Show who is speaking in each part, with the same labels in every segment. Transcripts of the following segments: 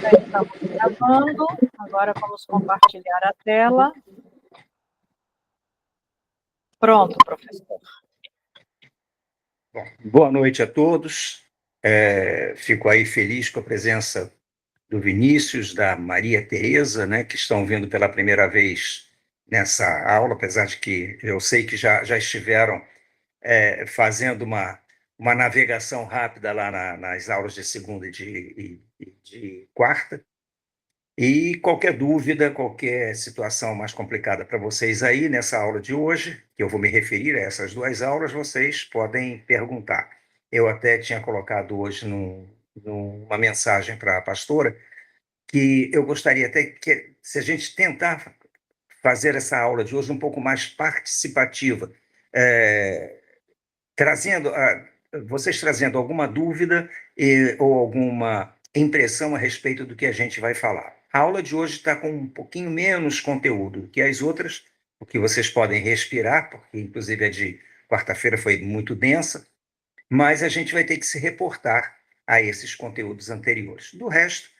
Speaker 1: Já estamos gravando, agora vamos compartilhar a tela. Pronto, professor.
Speaker 2: Bom, boa noite a todos. Fico aí feliz com a presença do Vinícius, da Maria Tereza, né, que estão vindo pela primeira vez nessa aula, apesar de que eu sei que já estiveram fazendo uma navegação rápida lá nas aulas de segunda e de quarta. E qualquer dúvida, qualquer situação mais complicada para vocês aí nessa aula de hoje, que eu vou me referir a essas duas aulas, vocês podem perguntar. Eu até tinha colocado hoje numa mensagem para a pastora que eu gostaria até que, se a gente tentar fazer essa aula de hoje um pouco mais participativa, vocês trazendo alguma dúvida ou alguma impressão a respeito do que a gente vai falar. A aula de hoje está com um pouquinho menos conteúdo do que as outras, o que vocês podem respirar, porque inclusive a de quarta-feira foi muito densa, mas a gente vai ter que se reportar a esses conteúdos anteriores. Do resto,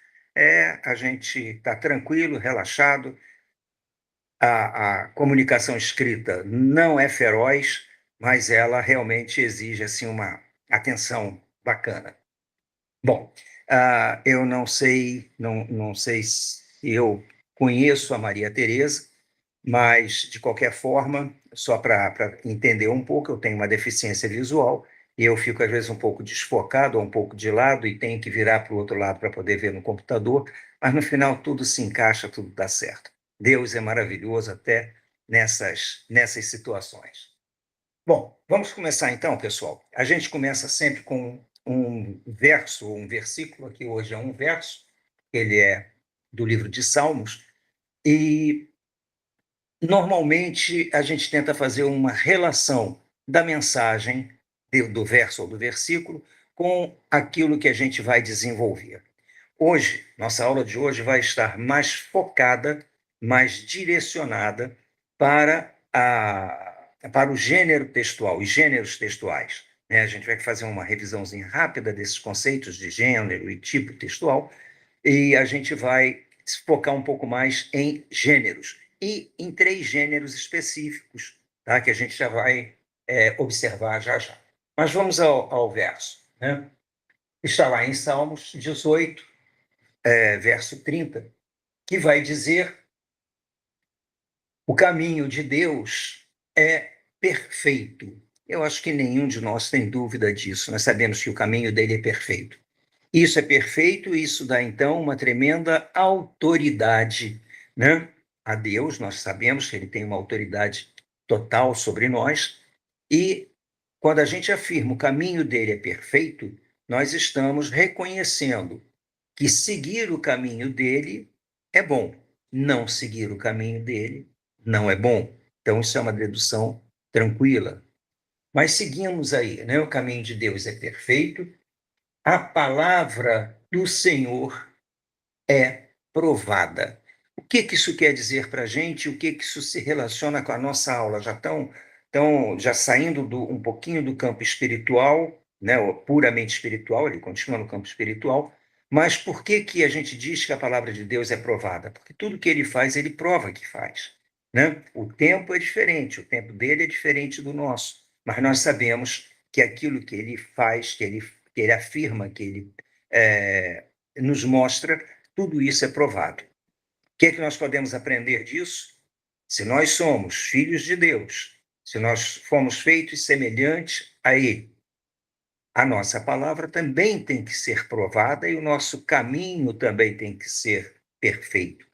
Speaker 2: a gente está tranquilo, relaxado, a comunicação escrita não é feroz, mas ela realmente exige assim, uma atenção bacana. Bom, eu não sei se eu conheço a Maria Tereza, mas, de qualquer forma, só para entender um pouco, eu tenho uma deficiência visual e eu fico, às vezes, um pouco desfocado, ou um pouco de lado, e tenho que virar para o outro lado para poder ver no computador, mas, no final, tudo se encaixa, tudo dá certo. Deus é maravilhoso até nessas situações. Bom, vamos começar então, pessoal. A gente começa sempre com um verso, um versículo, aqui hoje é um verso, ele é do livro de Salmos, e normalmente a gente tenta fazer uma relação da mensagem do verso ou do versículo com aquilo que a gente vai desenvolver. Hoje, nossa aula de hoje vai estar mais focada, mais direcionada para o gênero textual e gêneros textuais. A gente vai fazer uma revisãozinha rápida desses conceitos de gênero e tipo textual, e a gente vai se focar um pouco mais em gêneros, e em 3 gêneros específicos, tá? Que a gente já vai observar já já. Mas vamos ao verso, né? Está lá em Salmos 18, verso 30, que vai dizer: o caminho de Deus é perfeito. Eu acho que nenhum de nós tem dúvida disso. Nós sabemos que o caminho dele é perfeito. Isso é perfeito, isso dá, então, uma tremenda autoridade, né? A Deus. Nós sabemos que ele tem uma autoridade total sobre nós, e quando a gente afirma o caminho dele é perfeito, nós estamos reconhecendo que seguir o caminho dele é bom, não seguir o caminho dele não é bom. Então, isso é uma dedução tranquila. Mas seguimos aí, né? O caminho de Deus é perfeito, a palavra do Senhor é provada. O que isso quer dizer para a gente? O que isso se relaciona com a nossa aula? Já saindo um pouquinho do campo espiritual, né, ou puramente espiritual, ele continua no campo espiritual, mas por que a gente diz que a palavra de Deus é provada? Porque tudo que ele faz, ele prova que faz, né? O tempo é diferente, o tempo dele é diferente do nosso, mas nós sabemos que aquilo que ele faz, que ele afirma, que ele nos mostra, tudo isso é provado. O que é que nós podemos aprender disso? Se nós somos filhos de Deus, se nós fomos feitos semelhantes a Ele, a nossa palavra também tem que ser provada e o nosso caminho também tem que ser perfeito.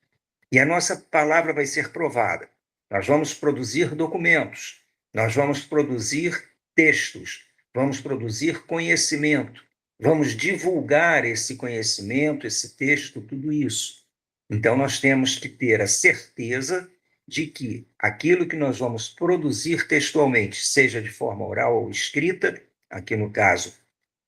Speaker 2: E a nossa palavra vai ser provada. Nós vamos produzir documentos, nós vamos produzir textos, vamos produzir conhecimento, vamos divulgar esse conhecimento, esse texto, tudo isso. Então, nós temos que ter a certeza de que aquilo que nós vamos produzir textualmente, seja de forma oral ou escrita, aqui no caso,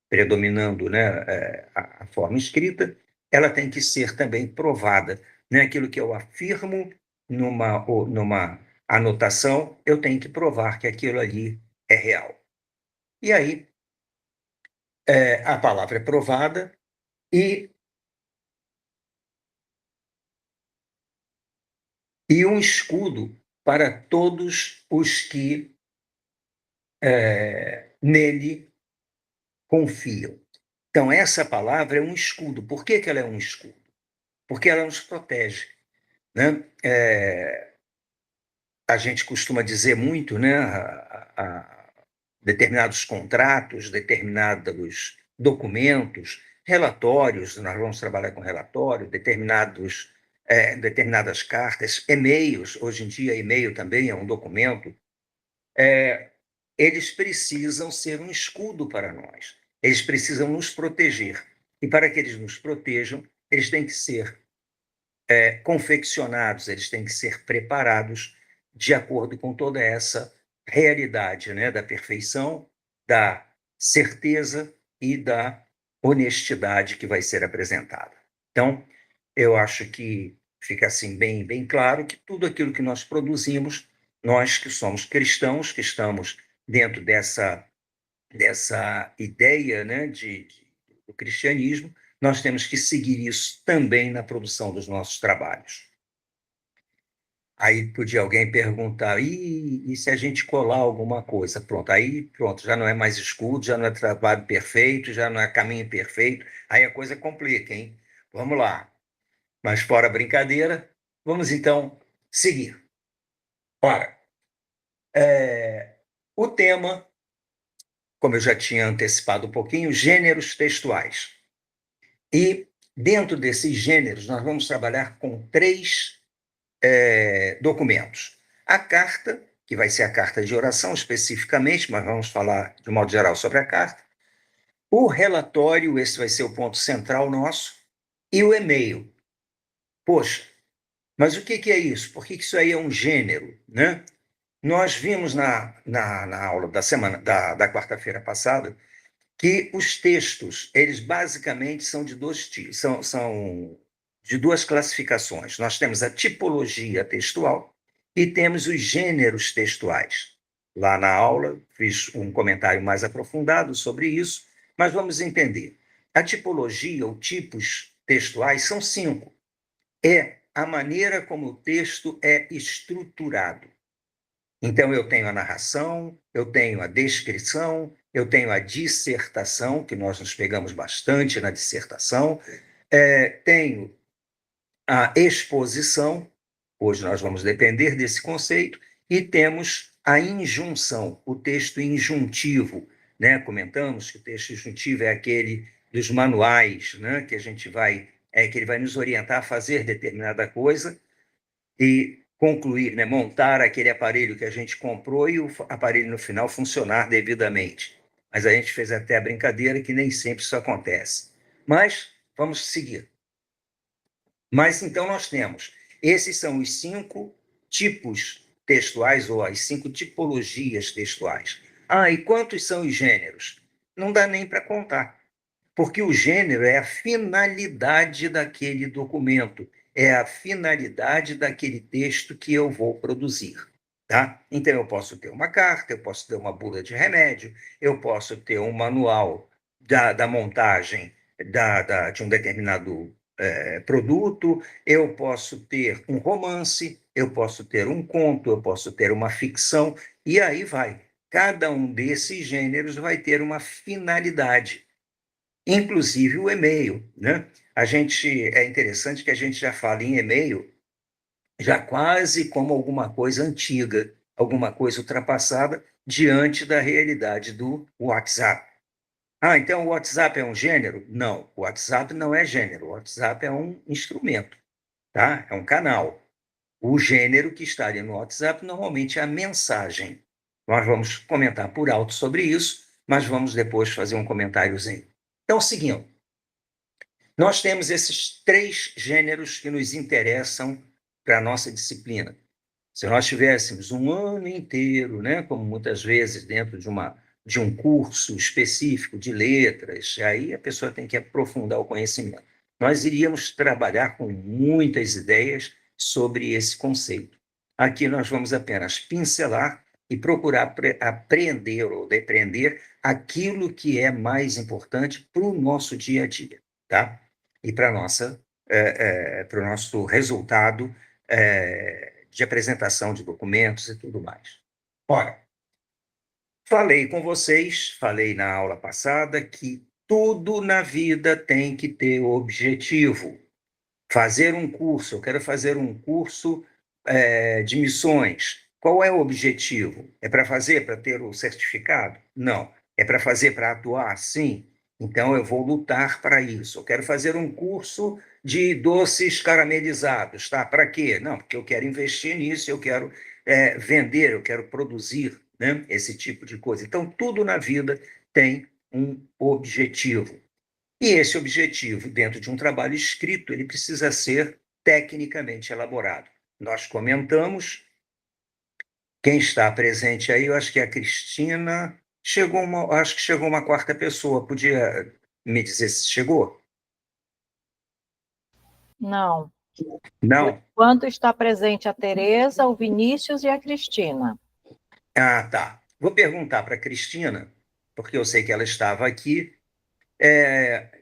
Speaker 2: predominando, né, a forma escrita, ela tem que ser também provada. Não é aquilo que eu afirmo numa anotação, eu tenho que provar que aquilo ali é real. E aí, a palavra é provada, e e um escudo para todos os que nele confiam. Então, essa palavra é um escudo. Por que ela é um escudo? Porque ela nos protege, né? A gente costuma dizer muito, né, determinados contratos, determinados documentos, relatórios, nós vamos trabalhar com relatório, determinadas cartas, e-mails, hoje em dia e-mail também é um documento, eles precisam ser um escudo para nós, eles precisam nos proteger, e para que eles nos protejam, eles têm que ser confeccionados, eles têm que ser preparados de acordo com toda essa realidade, né, da perfeição, da certeza e da honestidade que vai ser apresentada. Então, eu acho que fica assim bem claro que tudo aquilo que nós produzimos, nós que somos cristãos, que estamos dentro dessa ideia, né, do cristianismo, nós temos que seguir isso também na produção dos nossos trabalhos. Aí podia alguém perguntar, e se a gente colar alguma coisa? Pronto, já não é mais escudo, já não é trabalho perfeito, já não é caminho perfeito, aí a coisa complica, hein? Vamos lá. Mas fora brincadeira, vamos então seguir. Ora, o tema, como eu já tinha antecipado um pouquinho, gêneros textuais. E dentro desses gêneros, nós vamos trabalhar com 3 documentos. A carta, que vai ser a carta de oração especificamente, mas vamos falar de modo geral sobre a carta. O relatório, esse vai ser o ponto central nosso, e o e-mail. Poxa, mas o que é isso? Por que isso aí é um gênero, né? Nós vimos na aula da quarta-feira passada que os textos, eles basicamente são de são de duas classificações. Nós temos a tipologia textual e temos os gêneros textuais. Lá na aula, fiz um comentário mais aprofundado sobre isso, mas vamos entender. A tipologia, ou tipos textuais, são 5. É a maneira como o texto é estruturado. Então, eu tenho a narração, eu tenho a descrição, eu tenho a dissertação, que nós nos pegamos bastante na dissertação, tenho a exposição, hoje nós vamos depender desse conceito, e temos a injunção, o texto injuntivo, né? Comentamos que o texto injuntivo é aquele dos manuais, né? Que a gente que ele vai nos orientar a fazer determinada coisa, e concluir, né, montar aquele aparelho que a gente comprou e o aparelho no final funcionar devidamente. Mas a gente fez até a brincadeira que nem sempre isso acontece. Mas vamos seguir. Mas então nós temos, esses são os 5 tipos textuais ou as 5 tipologias textuais. E quantos são os gêneros? Não dá nem para contar. Porque o gênero é a finalidade daquele documento, é a finalidade daquele texto que eu vou produzir. Tá? Então, eu posso ter uma carta, eu posso ter uma bula de remédio, eu posso ter um manual da montagem de um determinado produto, eu posso ter um romance, eu posso ter um conto, eu posso ter uma ficção, e aí vai. Cada um desses gêneros vai ter uma finalidade, inclusive o e-mail, né? É interessante que a gente já fala em e-mail já quase como alguma coisa antiga, alguma coisa ultrapassada diante da realidade do WhatsApp. Então o WhatsApp é um gênero? Não, o WhatsApp não é gênero, o WhatsApp é um instrumento, tá? É um canal. O gênero que está ali no WhatsApp normalmente é a mensagem. Nós vamos comentar por alto sobre isso, mas vamos depois fazer um comentáriozinho. Então, seguindo, nós temos esses 3 gêneros que nos interessam para a nossa disciplina. Se nós tivéssemos um ano inteiro, né, como muitas vezes dentro de um curso específico de letras, aí a pessoa tem que aprofundar o conhecimento. Nós iríamos trabalhar com muitas ideias sobre esse conceito. Aqui nós vamos apenas pincelar e procurar aprender ou depreender aquilo que é mais importante para o nosso dia a dia, tá? E para o nosso resultado de apresentação de documentos e tudo mais. Ora, falei com vocês, falei na aula passada, que tudo na vida tem que ter objetivo. Fazer um curso, eu quero fazer um curso de missões. Qual é o objetivo? É para fazer, para ter o certificado? Não. É para fazer, para atuar? Sim. Então, eu vou lutar para isso. Eu quero fazer um curso de doces caramelizados, tá? Para quê? Não, porque eu quero investir nisso, eu quero vender, eu quero produzir, né? Esse tipo de coisa. Então, tudo na vida tem um objetivo. E esse objetivo, dentro de um trabalho escrito, ele precisa ser tecnicamente elaborado. Nós comentamos, quem está presente aí, eu acho que é a Cristina, acho que chegou uma quarta pessoa, podia me dizer se chegou?
Speaker 1: Não. Por
Speaker 2: Não?
Speaker 1: enquanto está presente a Tereza, o Vinícius e a Cristina.
Speaker 2: Ah, tá. Vou perguntar para a Cristina, porque eu sei que ela estava aqui.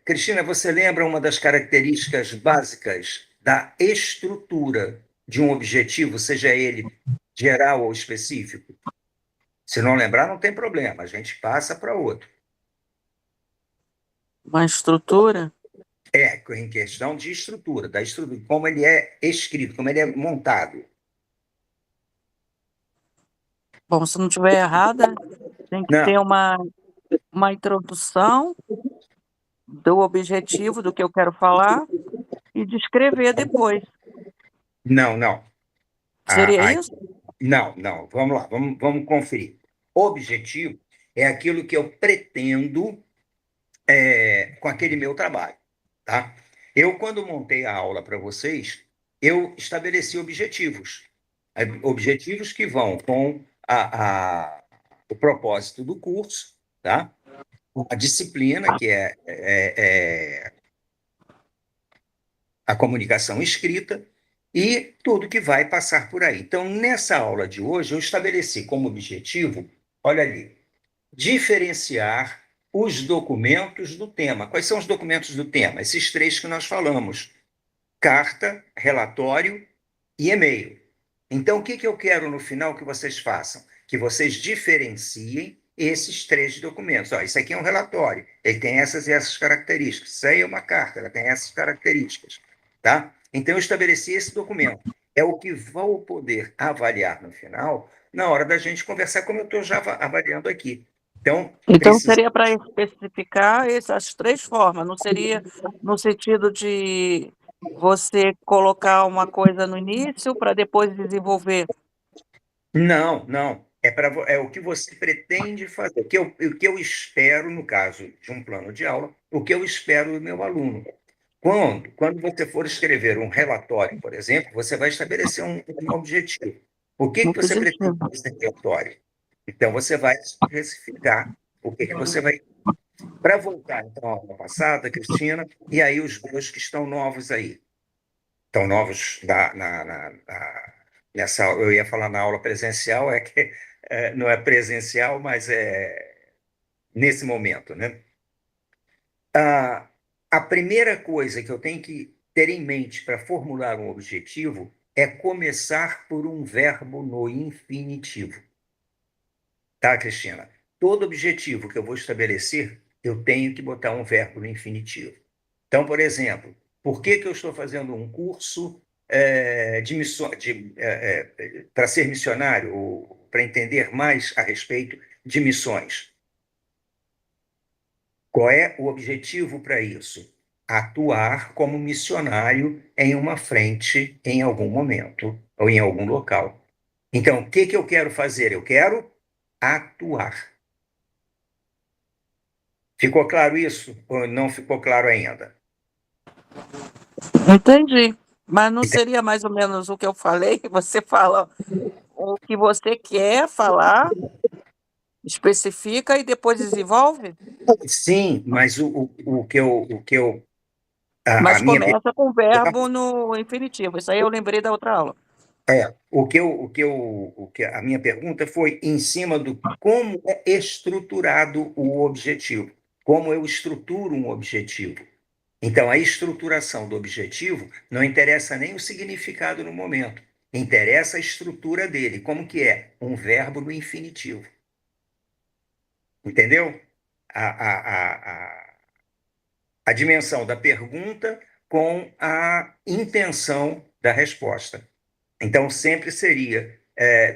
Speaker 2: Cristina, você lembra uma das características básicas da estrutura de um objetivo, seja ele geral ou específico? Se não lembrar, não tem problema, a gente passa para outro.
Speaker 3: Uma estrutura?
Speaker 2: Em questão de estrutura, da estrutura, como ele é escrito, como ele é montado.
Speaker 3: Bom, se não estiver errada, tem que ter
Speaker 2: Não,
Speaker 3: uma introdução do objetivo, do que eu quero falar, e descrever depois.
Speaker 2: não.
Speaker 3: Seria isso?
Speaker 2: Não. Vamos lá, vamos conferir. Objetivo é aquilo que eu pretendo com aquele meu trabalho, tá? Eu, quando montei a aula para vocês, eu estabeleci objetivos. Objetivos que vão com o propósito do curso, tá? A disciplina, que é a comunicação escrita, e tudo que vai passar por aí. Então, nessa aula de hoje, eu estabeleci como objetivo, olha ali, diferenciar os documentos do tema. Quais são os documentos do tema? Esses três que nós falamos: carta, relatório e e-mail. Então, o que eu quero no final que vocês façam? Que vocês diferenciem esses três documentos. Ó, isso aqui é um relatório, ele tem essas e essas características. Isso aí é uma carta, ela tem essas características. Tá? Então, eu estabeleci esse documento. É o que vou poder avaliar no final, na hora da gente conversar, como eu estou já avaliando aqui.
Speaker 3: Então, seria para especificar essas três formas, não seria no sentido de você colocar uma coisa no início para depois desenvolver.
Speaker 2: Não. É o que você pretende fazer. O que eu espero, no caso de um plano de aula, o que eu espero do meu aluno. Quando você for escrever um relatório, por exemplo, você vai estabelecer um objetivo. O que você pretende
Speaker 3: Objetivo.
Speaker 2: nesse relatório? Então, você vai especificar o que você vai. Para voltar, então, à aula passada, Cristina, e aí os dois que estão novos aí. Estão novos nessa. Eu ia falar na aula presencial, é que não é presencial, mas é nesse momento, né? A primeira coisa que eu tenho que ter em mente para formular um objetivo é começar por um verbo no infinitivo. Tá, Cristina? Todo objetivo que eu vou estabelecer, eu tenho que botar um verbo no infinitivo. Então, por exemplo, por que eu estou fazendo um curso de missão, para ser missionário, ou para entender mais a respeito de missões? Qual é o objetivo para isso? Atuar como missionário em uma frente em algum momento ou em algum local. Então, o que eu quero fazer? Eu quero atuar. Ficou claro isso ou não ficou claro ainda?
Speaker 3: Entendi. Mas não seria mais ou menos o que eu falei? Você fala o que você quer falar, especifica e depois desenvolve?
Speaker 2: Sim, mas a
Speaker 3: Mas
Speaker 2: minha
Speaker 3: começa com o verbo no infinitivo. Isso aí eu lembrei da outra aula.
Speaker 2: a minha pergunta foi em cima do como é estruturado o objetivo, como eu estruturo um objetivo. Então, a estruturação do objetivo não interessa nem o significado no momento, Interessa a estrutura dele. Como que é? Um verbo no infinitivo. Entendeu? A dimensão da pergunta com a intenção da resposta. Então, sempre seria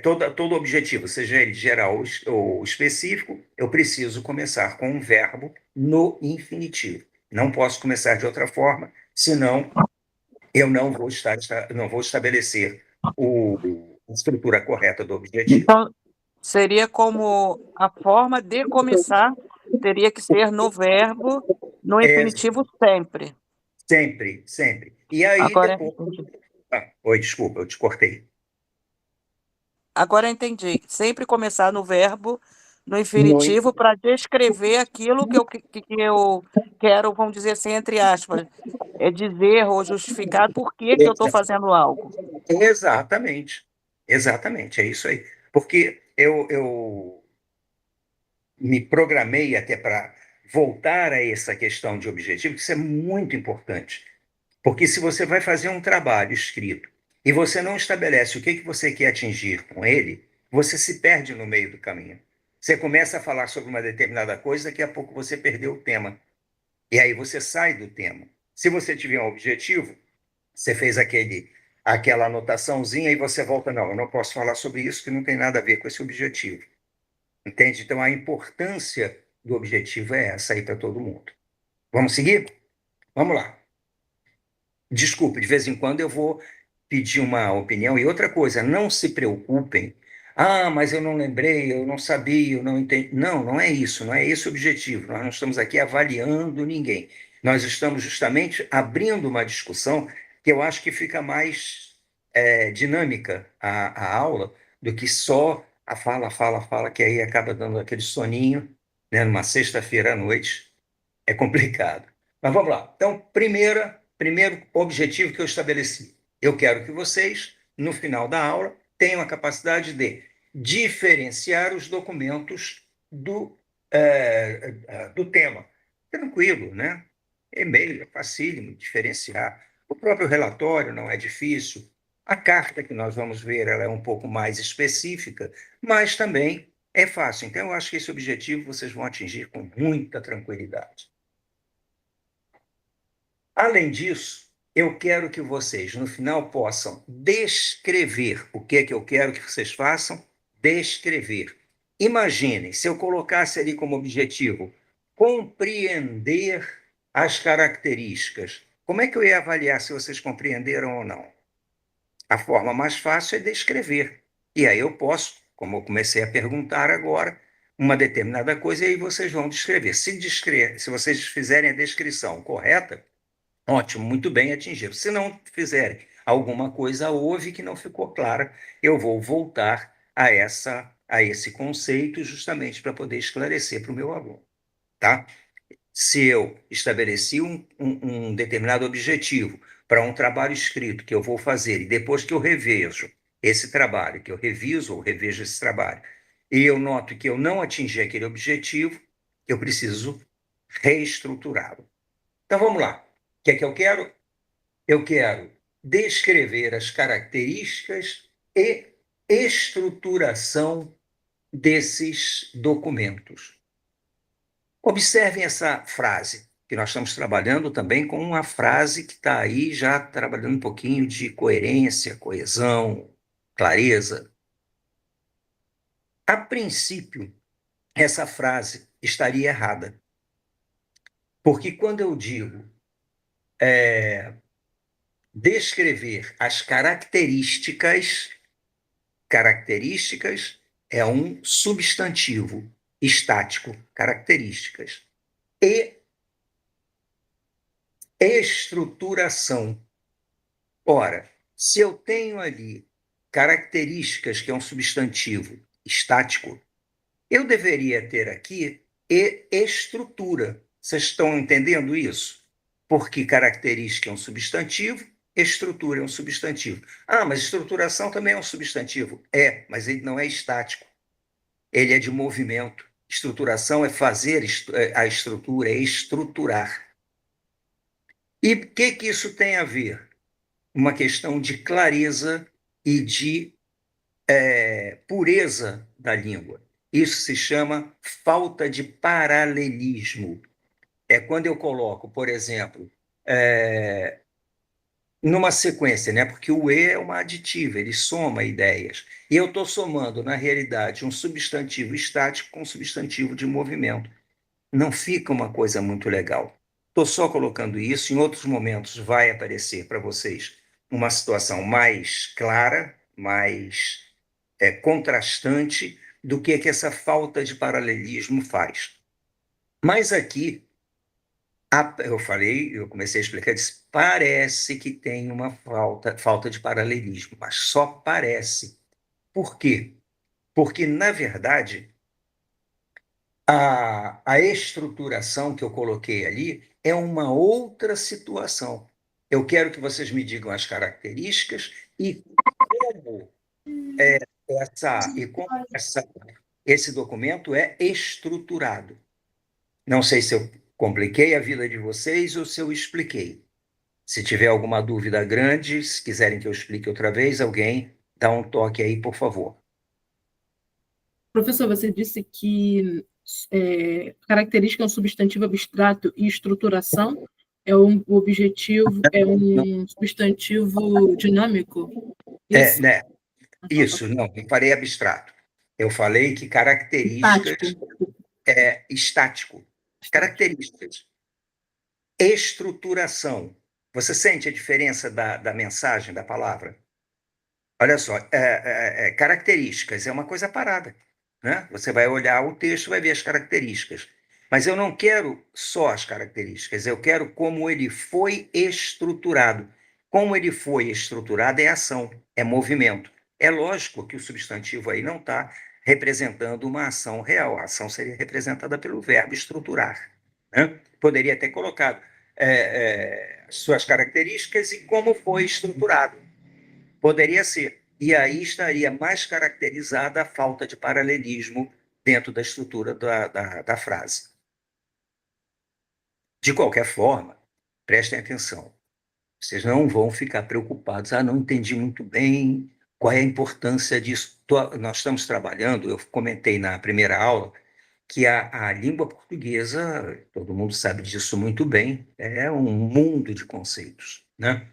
Speaker 2: todo objetivo, seja ele geral ou específico, eu preciso começar com um verbo no infinitivo. Não posso começar de outra forma, senão eu não vou estabelecer a estrutura correta do objetivo.
Speaker 3: Então, seria como a forma de começar, teria que ser no verbo, no infinitivo sempre.
Speaker 2: Sempre, sempre. E aí
Speaker 3: Agora,
Speaker 2: depois... Oi, desculpa, eu te cortei.
Speaker 3: agora eu entendi. Sempre começar no verbo, no infinitivo, para descrever aquilo que eu quero, vamos dizer assim, entre aspas, dizer ou justificar por que eu estou fazendo algo.
Speaker 2: Exatamente. Exatamente, é isso aí. Porque eu me programei até para voltar a essa questão de objetivo, que isso é muito importante. Porque se você vai fazer um trabalho escrito e você não estabelece o que você quer atingir com ele, você se perde no meio do caminho. Você começa a falar sobre uma determinada coisa, daqui a pouco você perdeu o tema. E aí você sai do tema. Se você tiver um objetivo, você fez aquela anotaçãozinha e você volta, não, eu não posso falar sobre isso que não tem nada a ver com esse objetivo. Entende? Então, a importância do objetivo é essa aí para todo mundo. Vamos seguir? Vamos lá. Desculpe, de vez em quando eu vou pedir uma opinião. E outra coisa, não se preocupem. Ah, mas eu não lembrei, eu não sabia, eu não entendi. Não, não é isso, não é esse o objetivo. Nós não estamos aqui avaliando ninguém. Nós estamos justamente abrindo uma discussão que eu acho que fica mais dinâmica a aula do que só a fala, que aí acaba dando aquele soninho, né, numa sexta-feira à noite. É complicado. Mas vamos lá. Então, primeiro objetivo que eu estabeleci. Eu quero que vocês, no final da aula, tenham a capacidade de diferenciar os documentos do tema. Tranquilo, né? E-mail é facílimo de diferenciar. O próprio relatório não é difícil. A carta que nós vamos ver, ela é um pouco mais específica, mas também é fácil. Então, eu acho que esse objetivo vocês vão atingir com muita tranquilidade. Além disso, eu quero que vocês, no final, possam descrever o que é que eu quero que vocês façam. Descrever. Imaginem, se eu colocasse ali como objetivo compreender as características, como é que eu ia avaliar se vocês compreenderam ou não? A forma mais fácil é descrever. E aí eu posso, como eu comecei a perguntar agora, uma determinada coisa, e aí vocês vão descrever. Se vocês fizerem a descrição correta, ótimo, muito bem, atingiram. Se não fizerem alguma coisa, houve que não ficou clara, eu vou voltar a esse conceito justamente para poder esclarecer para o meu aluno. Tá? Se eu estabeleci um determinado objetivo para um trabalho escrito que eu vou fazer, e depois que eu revejo esse trabalho, que eu reviso ou revejo esse trabalho, e eu noto que eu não atingi aquele objetivo, eu preciso reestruturá-lo. Então vamos lá. O que é que eu quero? Eu quero descrever as características e estruturação desses documentos. Observem essa frase, que nós estamos trabalhando também com uma frase que está aí já trabalhando um pouquinho de coerência, coesão, clareza. A princípio, essa frase estaria errada. Porque quando eu digo descrever as características é um substantivo estático, características. E estruturação. Ora, se eu tenho ali características, que é um substantivo estático, eu deveria ter aqui estrutura. Vocês estão entendendo isso? Porque característica é um substantivo, estrutura é um substantivo. Ah, mas estruturação também é um substantivo. É, mas ele não é estático. Ele é de movimento. Estruturação é fazer a estrutura, é estruturar. E o que isso tem a ver? Uma questão de clareza e de pureza da língua. Isso se chama falta de paralelismo. É quando eu coloco, por exemplo, numa sequência, né? Porque o E é uma aditiva, ele soma ideias. E eu estou somando, na realidade, um substantivo estático com um substantivo de movimento. Não fica uma coisa muito legal. Estou só colocando isso, em outros momentos vai aparecer para vocês uma situação mais clara, mais contrastante do que essa falta de paralelismo faz. Mas aqui, eu comecei a explicar, disse, parece que tem uma falta de paralelismo, mas só parece. Por quê? Porque, na verdade, a estruturação que eu coloquei ali é uma outra situação. Eu quero que vocês me digam as características e como, esse documento é estruturado. Não sei se eu compliquei a vida de vocês ou se eu expliquei. Se tiver alguma dúvida grande, se quiserem que eu explique outra vez, alguém dá um toque aí, por favor.
Speaker 4: Professor, você disse que característica é um substantivo abstrato e estruturação é um objetivo, é um substantivo dinâmico? Isso?
Speaker 2: Né? Isso, não, eu falei abstrato. Eu falei que características estático. Características. Estruturação. Você sente a diferença da mensagem, da palavra? Olha só, características é uma coisa parada, né? Você vai olhar o texto e vai ver as características. Mas eu não quero só as características, eu quero como ele foi estruturado. Como ele foi estruturado é ação, é movimento. É lógico que o substantivo aí não está representando uma ação real. A ação seria representada pelo verbo estruturar, né? Poderia ter colocado suas características e como foi estruturado. Poderia ser. E aí estaria mais caracterizada a falta de paralelismo dentro da estrutura da frase. De qualquer forma, prestem atenção. Vocês não vão ficar preocupados. Ah, não entendi muito bem qual é a importância disso. Nós estamos trabalhando, eu comentei na primeira aula, que a língua portuguesa, todo mundo sabe disso muito bem, é um mundo de conceitos, né?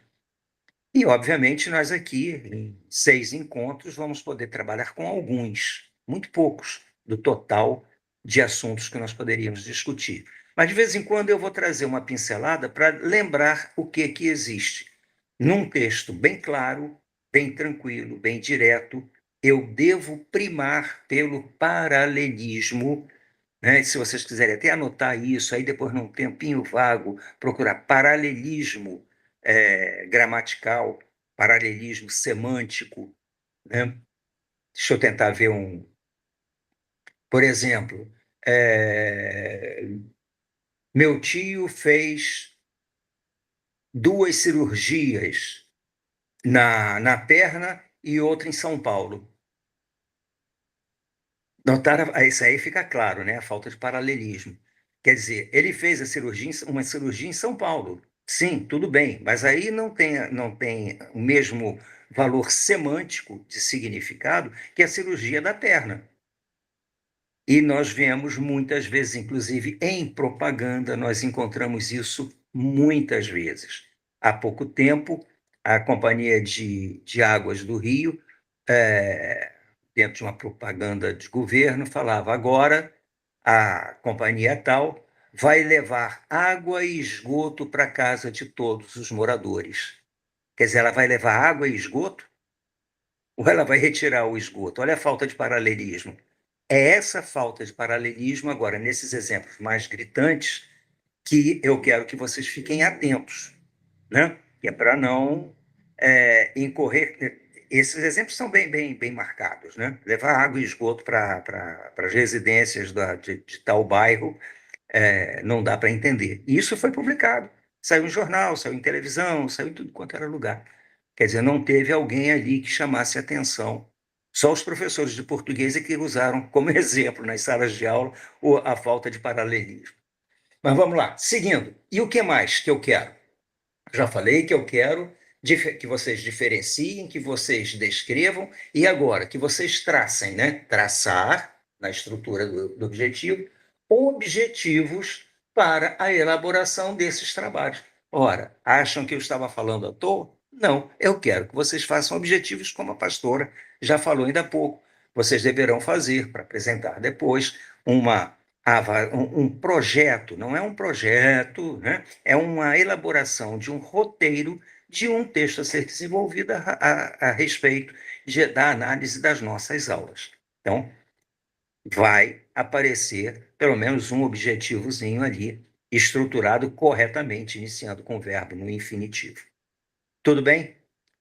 Speaker 2: E, obviamente, nós aqui, em 6 encontros, vamos poder trabalhar com alguns, muito poucos, do total de assuntos que nós poderíamos discutir. Mas, de vez em quando, eu vou trazer uma pincelada para lembrar o que existe. Num texto bem claro, bem tranquilo, bem direto, eu devo primar pelo paralelismo, né? Se vocês quiserem até anotar isso, aí depois, num tempinho vago, procurar paralelismo gramatical, paralelismo semântico, né? Deixa eu tentar ver um. Por exemplo, meu tio fez 2 cirurgias na perna e outra em São Paulo. Notaram? Isso aí fica claro, né? A falta de paralelismo. Quer dizer, ele fez uma cirurgia em São Paulo. Sim, tudo bem, mas aí não tem o mesmo valor semântico de significado que a cirurgia da perna. E nós vemos muitas vezes, inclusive em propaganda, nós encontramos isso muitas vezes. Há pouco tempo, a Companhia de Águas do Rio, dentro de uma propaganda de governo, falava: agora a companhia tal vai levar água e esgoto para a casa de todos os moradores. Quer dizer, ela vai levar água e esgoto? Ou ela vai retirar o esgoto? Olha a falta de paralelismo. É essa falta de paralelismo, agora, nesses exemplos mais gritantes, que eu quero que vocês fiquem atentos, né? Que é para não incorrer. Esses exemplos são bem marcados, né? Levar água e esgoto para as residências de tal bairro não dá para entender. E isso foi publicado. Saiu em jornal, saiu em televisão, saiu em tudo quanto era lugar. Quer dizer, não teve alguém ali que chamasse atenção. Só os professores de português é que usaram como exemplo nas salas de aula a falta de paralelismo. Mas vamos lá, seguindo. E o que mais que eu quero? Já falei que eu quero que vocês diferenciem, que vocês descrevam, e agora que vocês tracem, né? Traçar, na estrutura do objetivo, objetivos para a elaboração desses trabalhos. Ora, acham que eu estava falando à toa? Não, eu quero que vocês façam objetivos como a pastora já falou ainda há pouco. Vocês deverão fazer para apresentar depois um projeto, não é um projeto, né? É uma elaboração de um roteiro de um texto a ser desenvolvido a respeito da análise das nossas aulas. Então, vai aparecer pelo menos um objetivozinho ali, estruturado corretamente, iniciando com o verbo no infinitivo. Tudo bem?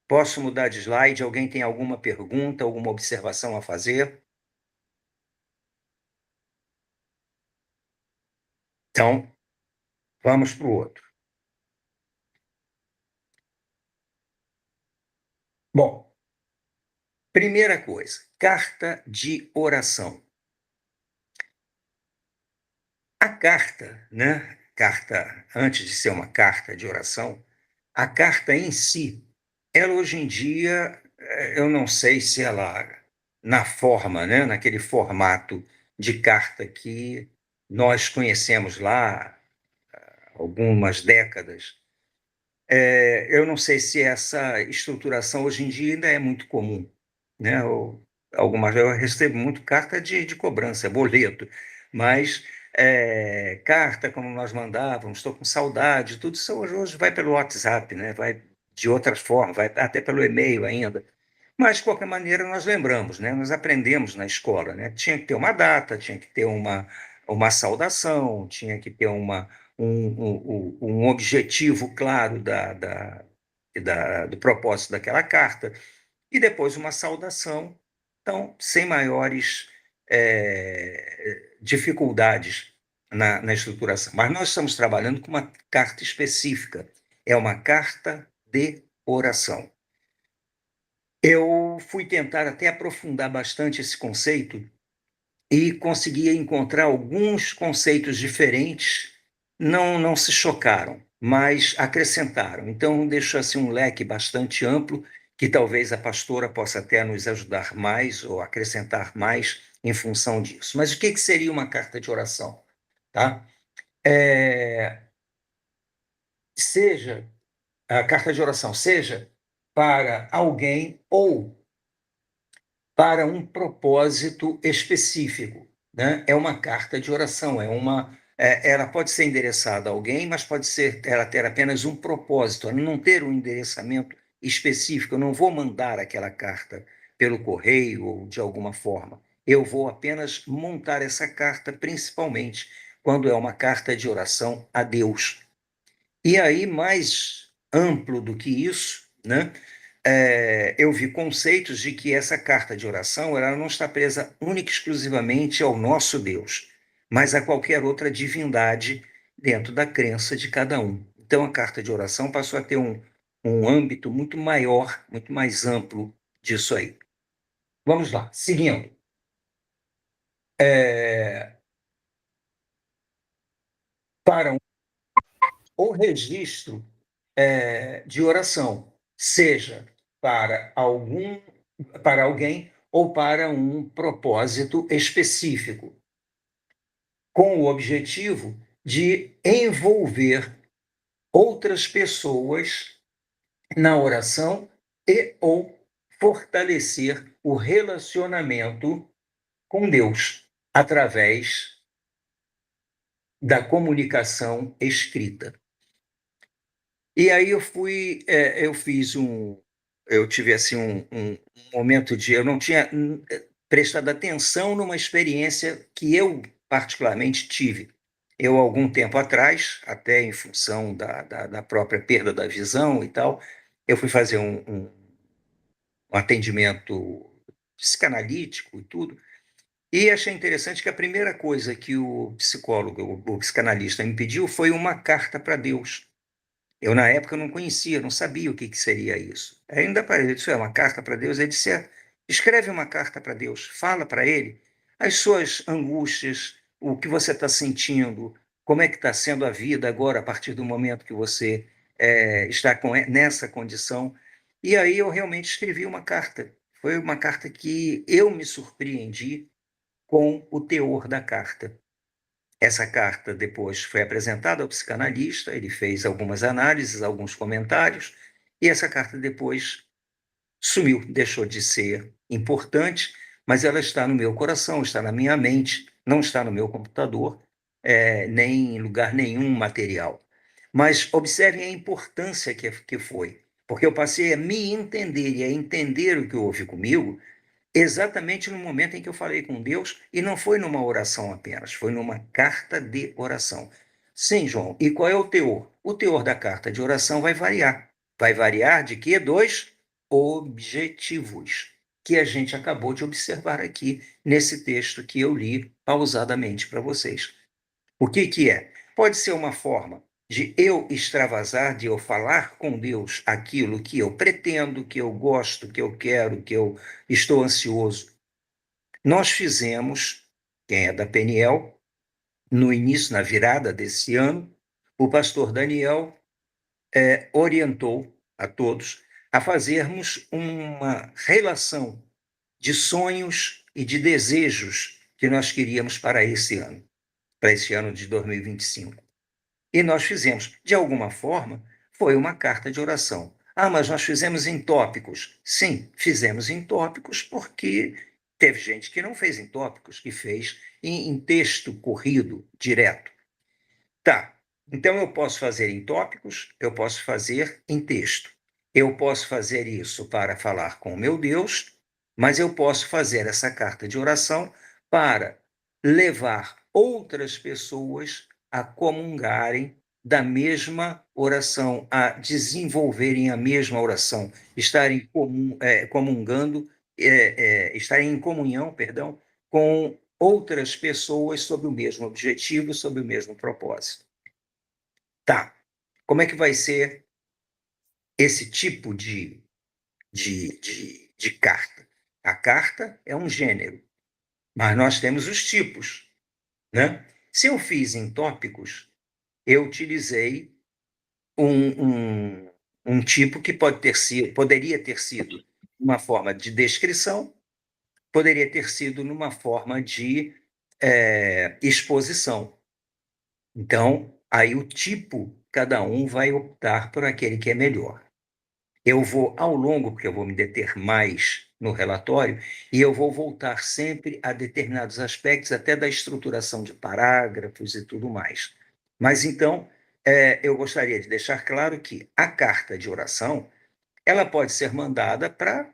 Speaker 2: Posso mudar de slide? Alguém tem alguma pergunta, alguma observação a fazer? Então, vamos para o outro. Bom, primeira coisa, carta de oração. A carta, né? Carta, antes de ser uma carta de oração, a carta em si, ela hoje em dia, eu não sei se ela, na forma, né? Naquele formato de carta que nós conhecemos lá há algumas décadas, eu não sei se essa estruturação hoje em dia ainda é muito comum, né? Eu recebo muito carta de cobrança, boleto, mas carta como nós mandávamos, estou com saudade, tudo isso hoje vai pelo WhatsApp, né? Vai de outras formas, vai até pelo e-mail ainda. Mas, de qualquer maneira, nós lembramos, né? Nós aprendemos na escola, né? Tinha que ter uma data, tinha que ter uma saudação, tinha que ter um objetivo claro do propósito daquela carta, e depois uma saudação, então, sem maiores dificuldades na estruturação. Mas nós estamos trabalhando com uma carta específica, é uma carta de oração. Eu fui tentar até aprofundar bastante esse conceito e consegui encontrar alguns conceitos diferentes, não se chocaram, mas acrescentaram. Então, deixou assim um leque bastante amplo, que talvez a pastora possa até nos ajudar mais ou acrescentar mais em função disso. Mas o que seria uma carta de oração? Tá? Seja a carta de oração, seja para alguém ou para um propósito específico, né? É uma carta de oração, ela pode ser endereçada a alguém, mas pode ser ela ter apenas um propósito, ela não ter um endereçamento específico. Eu não vou mandar aquela carta pelo correio ou de alguma forma. Eu vou apenas montar essa carta, principalmente quando é uma carta de oração a Deus. E aí, mais amplo do que isso, né? Eu vi conceitos de que essa carta de oração ela não está presa única e exclusivamente ao nosso Deus, mas a qualquer outra divindade dentro da crença de cada um. Então, a carta de oração passou a ter um âmbito muito maior, muito mais amplo disso aí. Vamos lá, seguindo. Para o registro de oração, seja para alguém ou para um propósito específico, com o objetivo de envolver outras pessoas na oração e ou fortalecer o relacionamento com Deus através da comunicação escrita. E aí eu tive assim um momento eu não tinha prestado atenção numa experiência que eu particularmente tive. Eu, algum tempo atrás, até em função da própria perda da visão e tal, eu fui fazer um atendimento psicanalítico e tudo, e achei interessante que a primeira coisa que o psicólogo, o psicanalista me pediu foi uma carta para Deus. Eu, na época, não conhecia, não sabia o que seria isso. Ainda para ele disse, uma carta para Deus. Ele disse, escreve uma carta para Deus, fala para ele as suas angústias, o que você está sentindo, como é que está sendo a vida agora, a partir do momento que você estar nessa condição. E aí eu realmente escrevi uma carta. Foi uma carta que eu me surpreendi com o teor da carta. Essa carta depois foi apresentada ao psicanalista, ele fez algumas análises, alguns comentários, e essa carta depois sumiu, deixou de ser importante, mas ela está no meu coração, está na minha mente, não está no meu computador, nem em lugar nenhum material. Mas observem a importância que foi, porque eu passei a me entender e a entender o que houve comigo exatamente no momento em que eu falei com Deus, e não foi numa oração apenas, foi numa carta de oração. Sim, João, e qual é o teor? O teor da carta de oração vai variar. Vai variar de quê? 2 objetivos, que a gente acabou de observar aqui nesse texto que eu li pausadamente para vocês. O que é? Pode ser uma forma de eu extravasar, de eu falar com Deus aquilo que eu pretendo, que eu gosto, que eu quero, que eu estou ansioso. Nós fizemos, quem é da Peniel, no início, na virada desse ano, o pastor Daniel orientou a todos a fazermos uma relação de sonhos e de desejos que nós queríamos para esse ano de 2025. E nós fizemos. De alguma forma, foi uma carta de oração. Ah, mas nós fizemos em tópicos. Sim, fizemos em tópicos porque teve gente que não fez em tópicos, que fez em texto corrido, direto. Tá, então eu posso fazer em tópicos, eu posso fazer em texto. Eu posso fazer isso para falar com o meu Deus, mas eu posso fazer essa carta de oração para levar outras pessoas a comungarem da mesma oração, a desenvolverem a mesma oração, estarem comungando, estarem em comunhão, perdão, com outras pessoas sobre o mesmo objetivo, sobre o mesmo propósito. Tá, como é que vai ser esse tipo de carta? A carta é um gênero, mas nós temos os tipos, né? Se eu fiz em tópicos, eu utilizei um tipo que poderia ter sido uma forma de descrição, poderia ter sido numa forma de exposição. Então, aí o tipo, cada um vai optar por aquele que é melhor. Eu vou, ao longo, porque eu vou me deter mais no relatório, e eu vou voltar sempre a determinados aspectos, até da estruturação de parágrafos e tudo mais. Mas, então, eu gostaria de deixar claro que a carta de oração, ela pode ser mandada para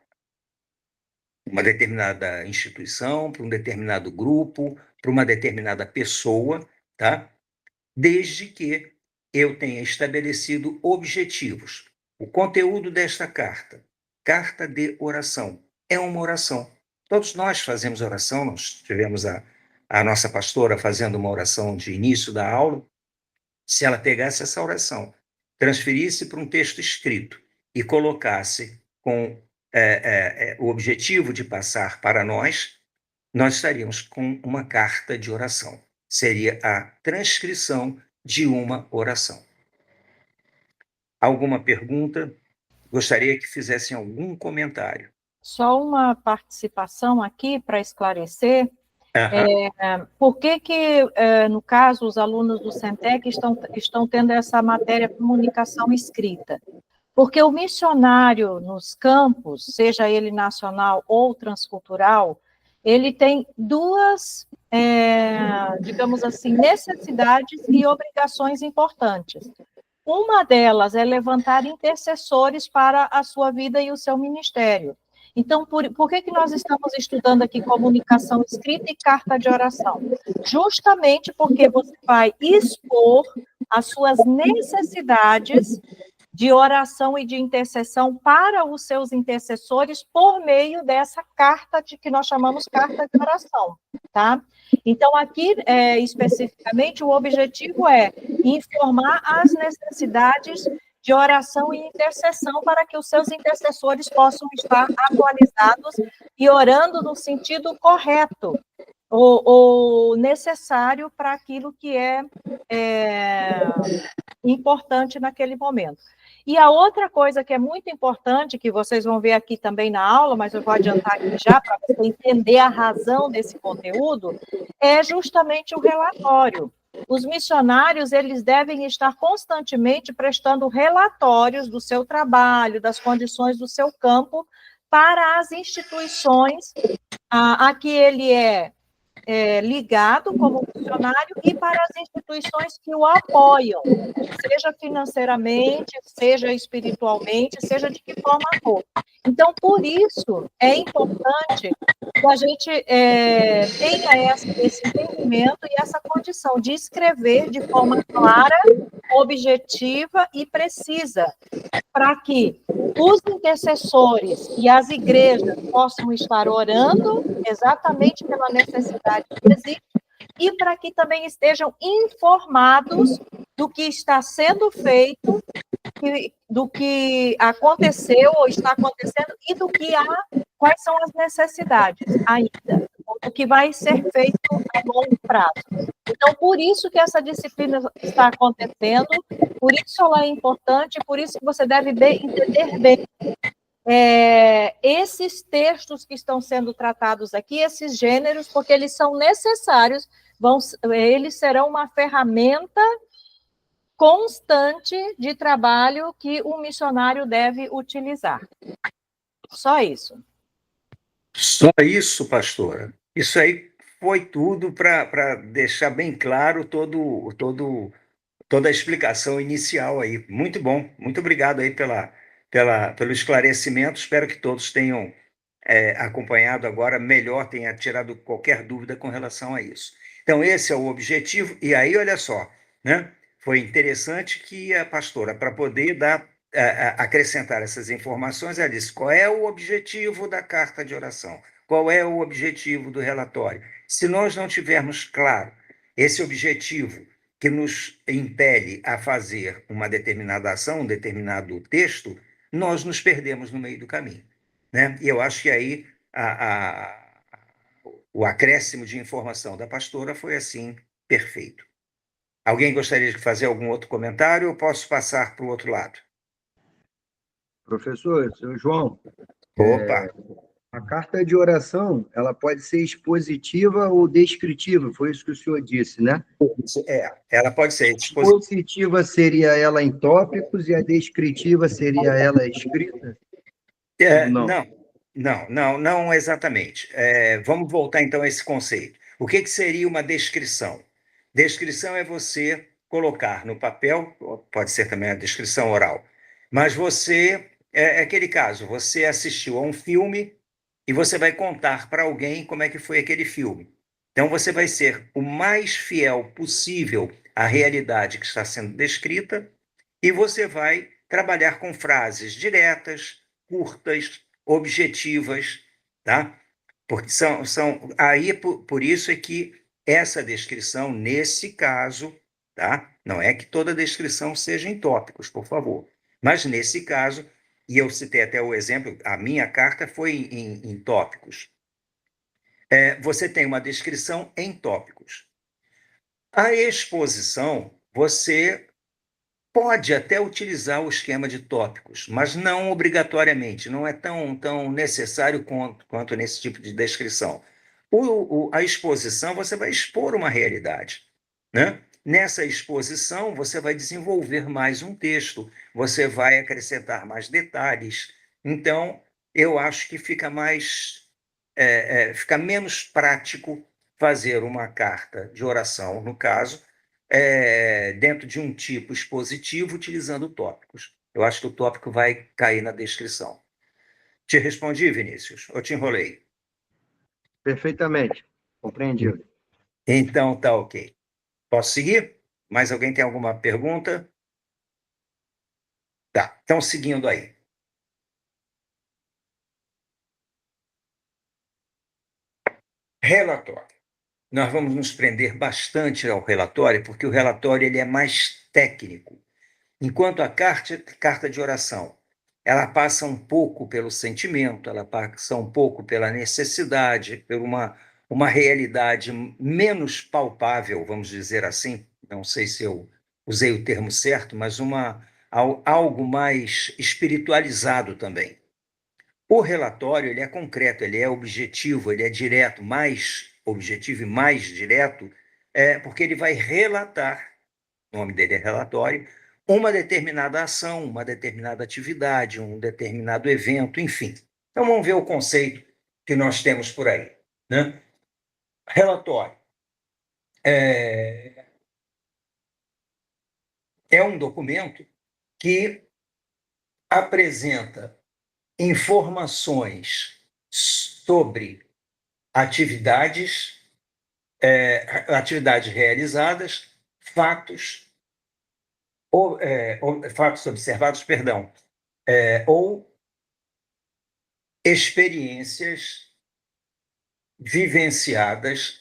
Speaker 2: uma determinada instituição, para um determinado grupo, para uma determinada pessoa, tá? Desde que eu tenha estabelecido objetivos. O conteúdo desta carta de oração, é uma oração. Todos nós fazemos oração, nós tivemos a nossa pastora fazendo uma oração de início da aula. Se ela pegasse essa oração, transferisse para um texto escrito e colocasse com o objetivo de passar para nós estaríamos com uma carta de oração. Seria a transcrição de uma oração. Alguma pergunta? Gostaria que fizessem algum comentário.
Speaker 1: Só uma participação aqui para esclarecer. Por que, no caso, os alunos do Centec estão tendo essa matéria comunicação escrita? Porque o missionário nos campos, seja ele nacional ou transcultural, ele tem duas, digamos assim, necessidades e obrigações importantes. Uma delas é levantar intercessores para a sua vida e o seu ministério. Então, por que nós estamos estudando aqui comunicação escrita e carta de oração? Justamente porque você vai expor as suas necessidades de oração e de intercessão para os seus intercessores por meio dessa carta que nós chamamos carta de oração, tá? Então, aqui, especificamente, o objetivo é informar as necessidades de oração e intercessão para que os seus intercessores possam estar atualizados e orando no sentido correto, o necessário para aquilo que é importante naquele momento. E a outra coisa que é muito importante, que vocês vão ver aqui também na aula, mas eu vou adiantar aqui já, para você entender a razão desse conteúdo, é justamente o relatório. Os missionários, eles devem estar constantemente prestando relatórios do seu trabalho, das condições do seu campo, para as instituições a que ele é ligado como funcionário e para as instituições que o apoiam, seja financeiramente, seja espiritualmente, seja de que forma for. Então, por isso, é importante que a gente tenha esse entendimento e essa condição de escrever de forma clara, objetiva e precisa, para que os intercessores e as igrejas possam estar orando exatamente pela necessidade que existe e para que também estejam informados do que está sendo feito, do que aconteceu ou está acontecendo e do que quais são as necessidades ainda, o que vai ser feito a longo prazo. Então, por isso que essa disciplina está acontecendo, por isso ela é importante, por isso que você deve entender bem esses textos que estão sendo tratados aqui, esses gêneros, porque eles são necessários, eles serão uma ferramenta constante de trabalho que o missionário deve utilizar. Só isso.
Speaker 2: Só isso, pastora. Isso aí foi tudo para deixar bem claro toda a explicação inicial aí. Muito bom. Muito obrigado aí pelo esclarecimento. Espero que todos tenham acompanhado agora melhor, tenha tirado qualquer dúvida com relação a isso. Então, esse é o objetivo. E aí, olha só, né? Foi interessante que a pastora, para poder acrescentar essas informações, ela disse qual é o objetivo da carta de oração, qual é o objetivo do relatório. Se nós não tivermos claro esse objetivo que nos impele a fazer uma determinada ação, um determinado texto, nós nos perdemos no meio do caminho, né? E eu acho que aí o acréscimo de informação da pastora foi, assim, perfeito. Alguém gostaria de fazer algum outro comentário ou posso passar para o outro lado?
Speaker 5: Professor, seu João,
Speaker 2: Opa!
Speaker 5: a carta de oração, ela pode ser expositiva ou descritiva, foi isso que o senhor disse, né?
Speaker 2: Ela pode ser
Speaker 5: expositiva seria ela em tópicos e a descritiva seria ela escrita?
Speaker 2: Não exatamente. Vamos voltar então a esse conceito. O que seria uma descrição? Descrição é você colocar no papel, pode ser também a descrição oral, mas é aquele caso, você assistiu a um filme e você vai contar para alguém como é que foi aquele filme. Então, você vai ser o mais fiel possível à realidade que está sendo descrita e você vai trabalhar com frases diretas, curtas, objetivas, tá? Porque aí por isso é que essa descrição, nesse caso, tá? Não é que toda descrição seja em tópicos, por favor, mas nesse caso, e eu citei até o exemplo, a minha carta foi em tópicos. Você tem uma descrição em tópicos. A exposição, você pode até utilizar o esquema de tópicos, mas não obrigatoriamente, não é tão necessário quanto nesse tipo de descrição. A exposição, você vai expor uma realidade, né? Nessa exposição, você vai desenvolver mais um texto, você vai acrescentar mais detalhes. Então, eu acho que fica menos prático fazer uma carta de oração, no caso, dentro de um tipo expositivo, utilizando tópicos. Eu acho que o tópico vai cair na descrição. Te respondi, Vinícius? Ou te enrolei?
Speaker 5: Perfeitamente. Compreendido.
Speaker 2: Então, tá ok. Posso seguir? Mais alguém tem alguma pergunta? Tá, então seguindo aí. Relatório. Nós vamos nos prender bastante ao relatório, porque o relatório ele é mais técnico. Enquanto a carta de oração, ela passa um pouco pelo sentimento, ela passa um pouco pela necessidade, por uma realidade menos palpável, vamos dizer assim, não sei se eu usei o termo certo, mas algo mais espiritualizado também. O relatório ele é concreto, ele é objetivo, ele é direto, mais objetivo e mais direto, porque ele vai relatar, o nome dele é relatório, uma determinada ação, uma determinada atividade, um determinado evento, enfim. Então vamos ver o conceito que nós temos por aí, né? Relatório é um documento que apresenta informações sobre atividades realizadas, fatos observados, perdão, ou experiências vivenciadas,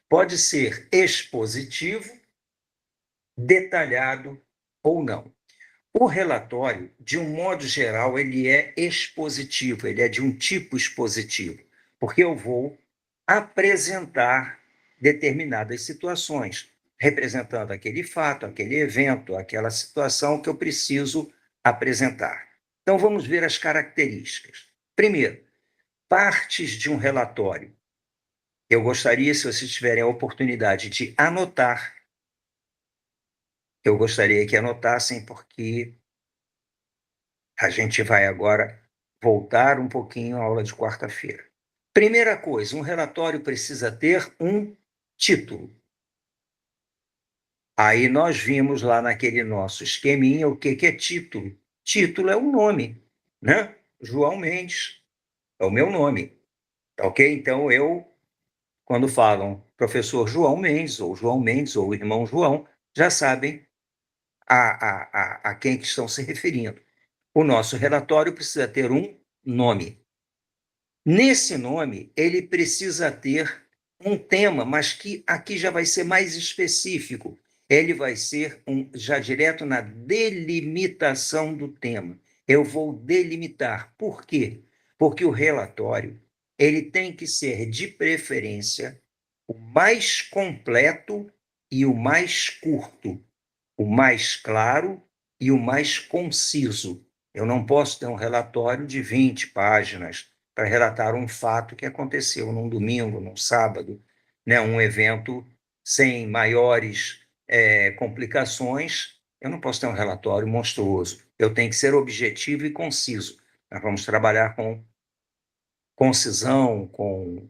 Speaker 2: Pode ser expositivo, detalhado ou não. O relatório, de um modo geral, ele é expositivo, ele é de um tipo expositivo, porque eu vou apresentar determinadas situações, representando aquele fato, aquele evento, aquela situação que eu preciso apresentar. Então, vamos ver as características. Primeiro, partes de um relatório. Eu gostaria, se vocês tiverem a oportunidade de anotar, eu gostaria que anotassem, porque a gente vai agora voltar um pouquinho à aula de quarta-feira. Primeira coisa, um relatório precisa ter um título. Aí nós vimos lá naquele nosso esqueminha o que é título. Título é o nome, né? João Mendes é o meu nome, ok? Então, quando falam professor João Mendes, ou irmão João, já sabem a quem que estão se referindo. O nosso relatório precisa ter um nome. Nesse nome, ele precisa ter um tema, mas que aqui já vai ser mais específico. Ele vai ser já direto na delimitação do tema. Eu vou delimitar. Por quê? Porque o relatório ele tem que ser, de preferência, o mais completo e o mais curto, o mais claro e o mais conciso. Eu não posso ter um relatório de 20 páginas para relatar um fato que aconteceu num domingo, num sábado, né? Um evento sem maiores complicações. Eu não posso ter um relatório monstruoso. Eu tenho que ser objetivo e conciso. Nós vamos trabalhar com concisão, com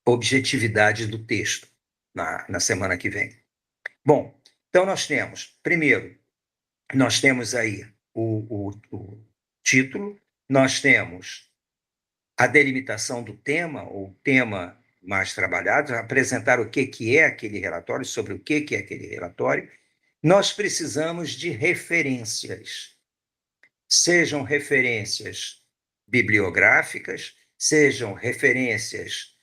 Speaker 2: objetividade do texto na semana que vem. Bom, então nós temos, primeiro, nós temos aí o título, nós temos a delimitação do tema, ou tema mais trabalhado, apresentar o que é aquele relatório, sobre o que é aquele relatório. Nós precisamos de referências, sejam referências bibliográficas, sejam referências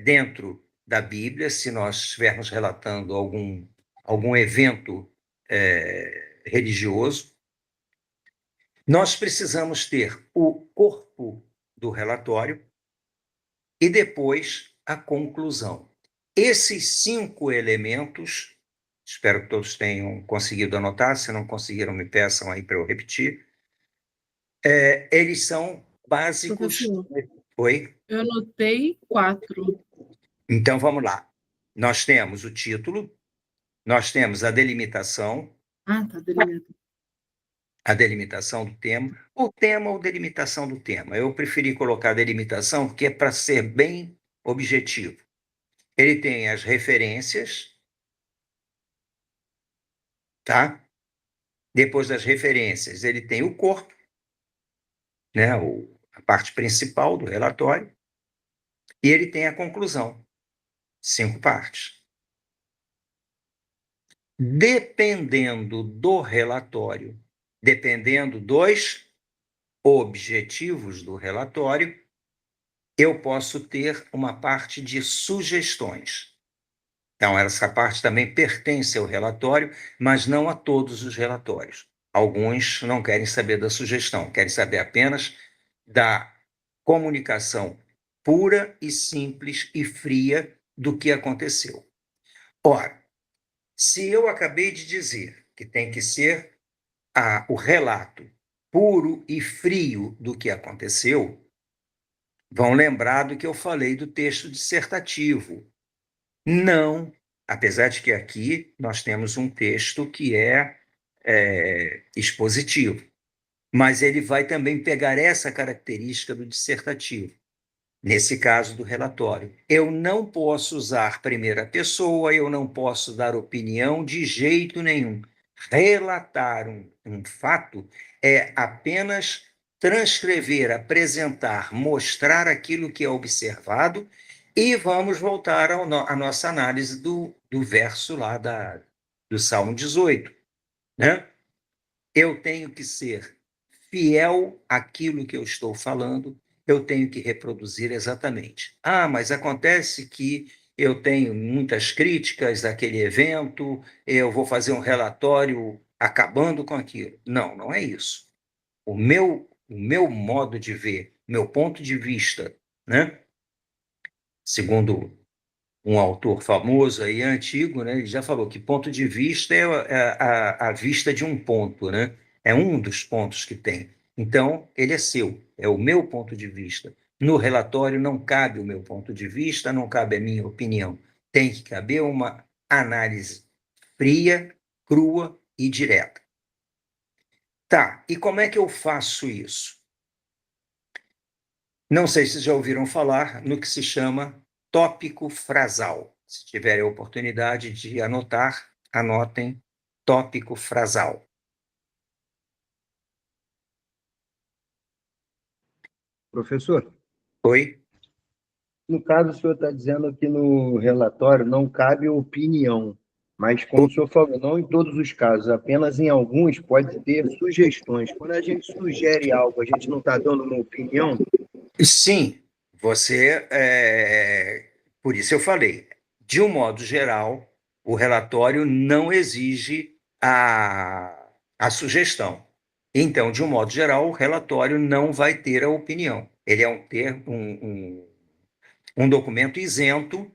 Speaker 2: dentro da Bíblia, se nós estivermos relatando algum evento religioso. Nós precisamos ter o corpo do relatório e depois a conclusão. Esses 5 elementos, espero que todos tenham conseguido anotar, se não conseguiram, me peçam aí para eu repetir, eles são básicos.
Speaker 4: Professor,
Speaker 2: Oi?
Speaker 4: eu anotei 4.
Speaker 2: Então, vamos lá. Nós temos o título, nós temos a delimitação.
Speaker 4: Ah, tá, delimitado.
Speaker 2: A delimitação do tema. O tema ou delimitação do tema. Eu preferi colocar a delimitação porque é para ser bem objetivo. Ele tem as referências, tá? Depois das referências, ele tem o corpo, né? A parte principal do relatório, e ele tem a conclusão, 5 partes. Dependendo do relatório, dependendo dos objetivos do relatório, eu posso ter uma parte de sugestões. Então, essa parte também pertence ao relatório, mas não a todos os relatórios. Alguns não querem saber da sugestão, querem saber apenas da comunicação pura e simples e fria do que aconteceu. Ora, se eu acabei de dizer que tem que ser o relato puro e frio do que aconteceu, vão lembrar do que eu falei do texto dissertativo. Não, apesar de que aqui nós temos um texto que é expositivo, mas ele vai também pegar essa característica do dissertativo. Nesse caso do relatório, eu não posso usar primeira pessoa, eu não posso dar opinião de jeito nenhum. Relatar um fato é apenas transcrever, apresentar, mostrar aquilo que é observado, e vamos voltar à nossa análise do verso lá do Salmo 18, né? Eu tenho que ser fiel àquilo que eu estou falando, eu tenho que reproduzir exatamente. Mas acontece que eu tenho muitas críticas àquele evento, eu vou fazer um relatório acabando com aquilo. Não, não é isso. O meu modo de ver, meu ponto de vista, né? Segundo um autor famoso aí, antigo, né? Ele já falou que ponto de vista é a vista de um ponto, né? É um dos pontos que tem. Então, ele é seu, é o meu ponto de vista. No relatório não cabe o meu ponto de vista, não cabe a minha opinião. Tem que caber uma análise fria, crua e direta. Tá, e como é que eu faço isso? Não sei se já ouviram falar no que se chama tópico frasal. Se tiverem a oportunidade de anotar, anotem tópico frasal.
Speaker 5: Professor,
Speaker 2: Oi?
Speaker 5: no caso, o senhor está dizendo que no relatório não cabe opinião, mas, como o senhor falou, não em todos os casos, apenas em alguns pode ter sugestões. Quando a gente sugere algo, a gente não está dando uma opinião?
Speaker 2: Sim, você. Por isso eu falei. De um modo geral, o relatório não exige a sugestão. Então, de um modo geral, o relatório não vai ter a opinião. Ele é um documento isento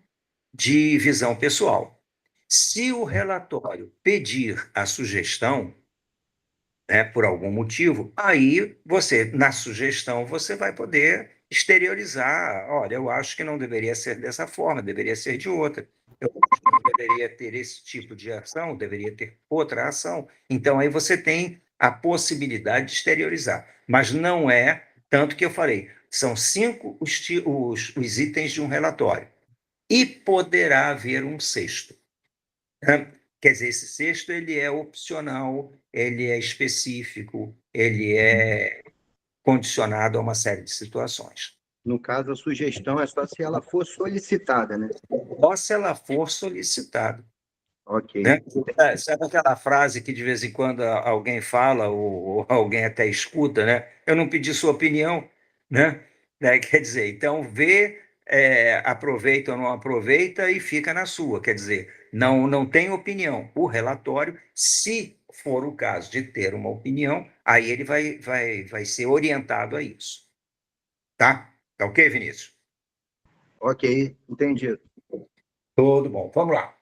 Speaker 2: de visão pessoal. Se o relatório pedir a sugestão, né, por algum motivo, aí você, na sugestão, você vai poder exteriorizar. Olha, eu acho que não deveria ser dessa forma, deveria ser de outra. Eu acho que não deveria ter esse tipo de ação, deveria ter outra ação. Então, aí você tem a possibilidade de exteriorizar. Mas não é, tanto que eu falei, são 5 os itens de um relatório. E poderá haver um sexto. Quer dizer, esse sexto ele é opcional, ele é específico, ele é condicionado a uma série de situações.
Speaker 5: No caso, a sugestão é só se ela for solicitada, né?
Speaker 2: Só se ela for solicitada.
Speaker 5: Ok.
Speaker 2: Né? Sabe aquela frase que de vez em quando alguém fala ou alguém até escuta, né? Eu não pedi sua opinião, né? Quer dizer, então vê, aproveita ou não aproveita e fica na sua. Quer dizer, não tem opinião. O relatório, se for o caso de ter uma opinião, aí ele vai ser orientado a isso. Tá? Tá ok, Vinícius?
Speaker 5: Ok, entendido.
Speaker 2: Tudo bom. Vamos lá.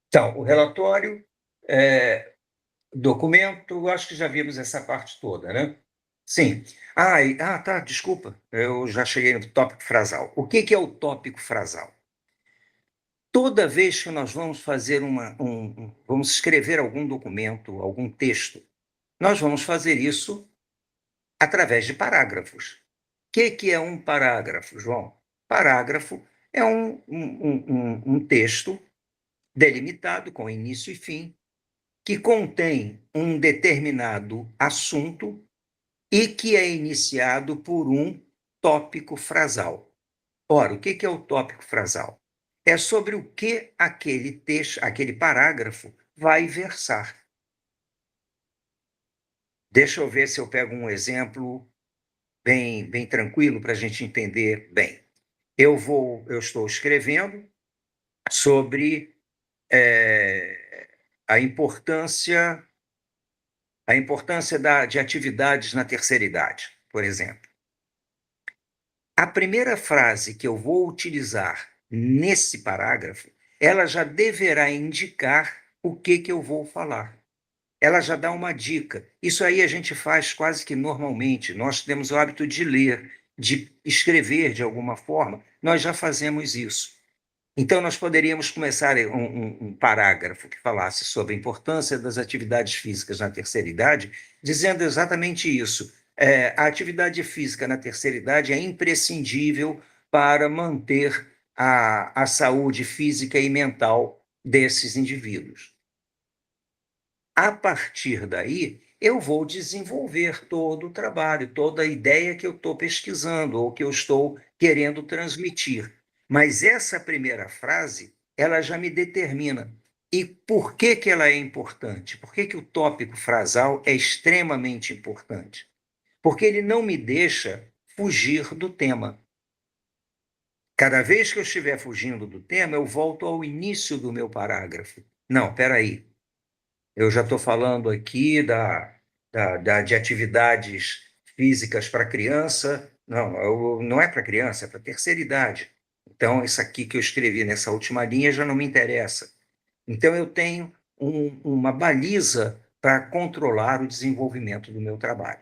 Speaker 2: Então, o relatório, documento, acho que já vimos essa parte toda, né? Sim. Tá, desculpa, eu já cheguei no tópico frasal. O que é o tópico frasal? Toda vez que nós vamos fazer vamos escrever algum documento, algum texto, nós vamos fazer isso através de parágrafos. O que é um parágrafo, João? Parágrafo é um texto delimitado com início e fim, que contém um determinado assunto e que é iniciado por um tópico frasal. Ora, o que é o tópico frasal? É sobre o que aquele texto, aquele parágrafo vai versar. Deixa eu ver se eu pego um exemplo bem tranquilo para a gente entender bem. Eu estou escrevendo sobre a importância a importância de atividades na terceira idade, por exemplo. A primeira frase que eu vou utilizar nesse parágrafo, ela já deverá indicar o que eu vou falar. Ela já dá uma dica. Isso aí a gente faz quase que normalmente. Nós temos o hábito de ler, de escrever de alguma forma. Nós já fazemos isso. Então, nós poderíamos começar um parágrafo que falasse sobre a importância das atividades físicas na terceira idade, dizendo exatamente isso. A atividade física na terceira idade é imprescindível para manter a saúde física e mental desses indivíduos. A partir daí, eu vou desenvolver todo o trabalho, toda a ideia que eu estou pesquisando ou que eu estou querendo transmitir. Mas essa primeira frase, ela já me determina. E por que ela é importante? Por que o tópico frasal é extremamente importante? Porque ele não me deixa fugir do tema. Cada vez que eu estiver fugindo do tema, eu volto ao início do meu parágrafo. Não, espera aí. Eu já estou falando aqui de atividades físicas para criança. Não é para criança, é para terceira idade. Então, isso aqui que eu escrevi nessa última linha já não me interessa. Então, eu tenho uma baliza para controlar o desenvolvimento do meu trabalho.